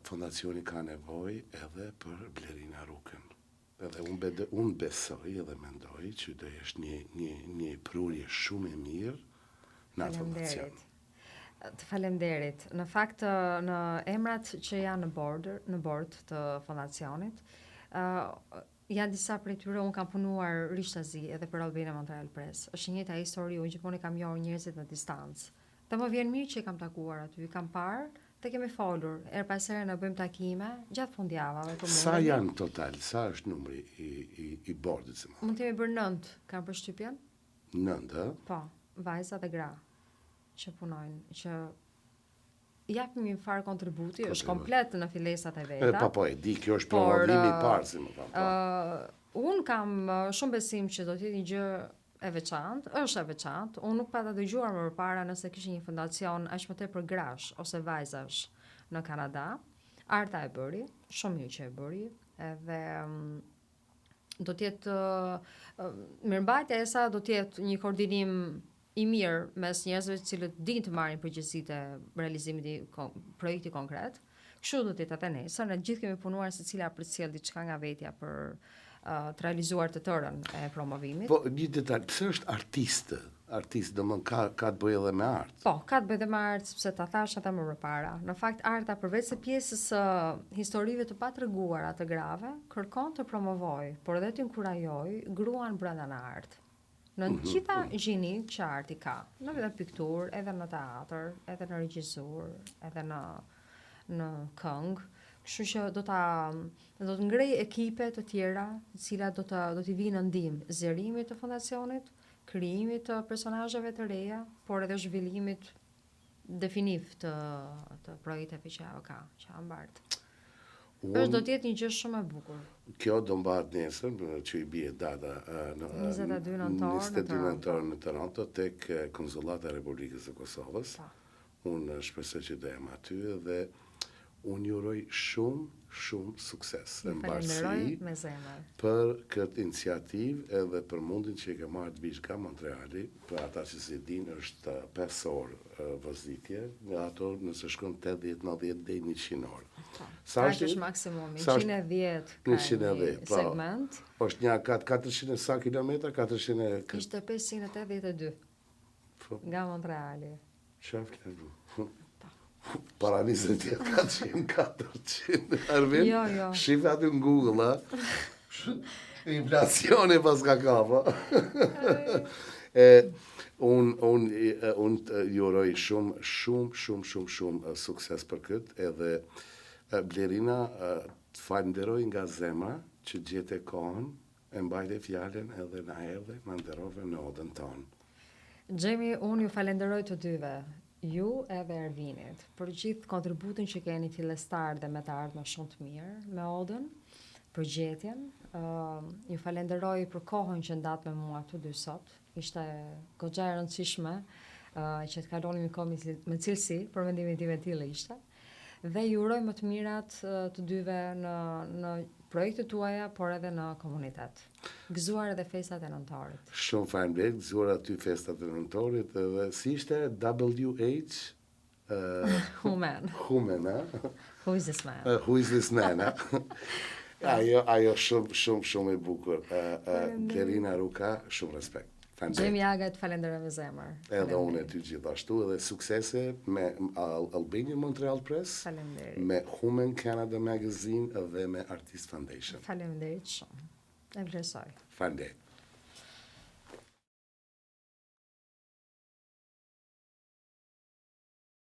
fondacioni ka nevoj edhe për Blerina Rukën. Edhe unë besoj edhe mendoj që do jesh një prurje shumë e mirë në atë fondacion. Të falemderit. Në fakt, në emrat që janë në bord të fondacionit, janë disa prej tyre unë kam punuar Rishtazi edhe për Albina Montreal Press. Është një njëjta histori, unë gjithmonë kam njohur njerëzit në distancë. Dhe më vjen mirë që i kam takuar aty, kam parë, dhe kemi folur. Her pas here në bëjmë takime gjatë fundjavave. Sa janë total? Sa është numri i bordit? Mund të jemi bërë 9, kam përshtypjen? 9, Po, vajza dhe gra që punojnë, që japim një farë kontributi, është komplet në filesat e veta. Po, e di, kjo është promovimi i parë, si më thamë. Unë kam shumë besim që do t'jetë një gjë e veçantë, është e veçantë. Unë nuk pata dëgjuar më përpara nëse kishte një fondacion aq më tepër grash ose vajzash në Kanada. Arta e bëri, shumë mirë që e bëri, edhe do t'jetë mirëmbajtja e sa do t'jetë një koordinim i mirë mes njerëzve të cilët dinë të marrin përgjegjësitë e realizimit i projekti konkret. Kështu do të jetë atë nesër, ne gjithë kemi punuar secila për të sjellë diçka nga vetja për të realizuar të tërën e promovimit. Po, një detaj, pse është artistë? Artistë, do më ka të bëjë edhe me artë? Po, ka të bëjë edhe me artë, sepse ta thash ata më përpara. Në fakt, arta, përveç se pjesës historive të patreguara të grave, kërkon të promovoj, por edhe të inkurajoj gruan brenda në artë. Në gjitha gjinit që arti ka, në vetë piktur, edhe në teatr, edhe në regjizur, edhe në këngë, kështu që do të ngrej ekipe të tjera, të cilat do t'i vinë në ndihmë zgjerimit të fondacionit, krijimit të personazheve të reja, por edhe zhvillimit definitiv të projekteve që ajo ka, që janë mbartë. Është do t'jetë një gjë shumë e bukur. Kjo do mbahet nesër, që i bie data 22 nëntor në Toronto, tek Konsullata e Republikës së Kosovës. Unë shpresoj që do jem aty dhe unë juroj shumë sukses e mbarësi për këtë iniciativë edhe për mundin që e ke marrë të vish nga Montreali, për ata që si din është 5 orë vëzitje, nga ato nëse shkon 80-90 dhe 100 orë. Sa është maksimumi, 110 ka një segment. është një 400 sa kilometra, 400... Ishte 582 nga Montreali. Shaf këtu. Para 20 vjetë 400, Arvin? Jo. Shifë aty në Google, inflacioni pas ka kapa. Unë juroj shumë sukses për këtë, edhe Blerina të falenderoj nga zemra që gjete kohën, e mbajte fjallën edhe na erdhe, na nderove në odën tonë. Gjemi, unë ju falenderoj të dyve, ju edhe Ervinit, për gjithë kontributin që keni fillestar dhe me të ardhme shumë të mirë, me odën, për gjetjen. Ju falenderoj për kohën që ndatë me mua të dy sot. Ishte goxha e rëndësishme që të kalonim një kohë me cilësi, për mendimin tim e tillë ishte. Dhe ju uroj më të mirat të dyve në projektet tuaja, por edhe në komunitet. Gëzuar edhe festat e nëntorit. Shumë faleminderit, gëzuar aty festat e nëntorit, edhe si ishte WH? Who man? Who man, Who is this man? Who is this man, Ajo shumë e bukur. Blerina Ruka, shumë respekt. Gjemi Aga, të falenderoj me zemër. Edhe unë e ty gjithashtu, edhe suksese me Albania Montreal Press, me Human Canada Magazine dhe me Artist Foundation. Faleminderit shumë. E vlerësoj. Faleminderit.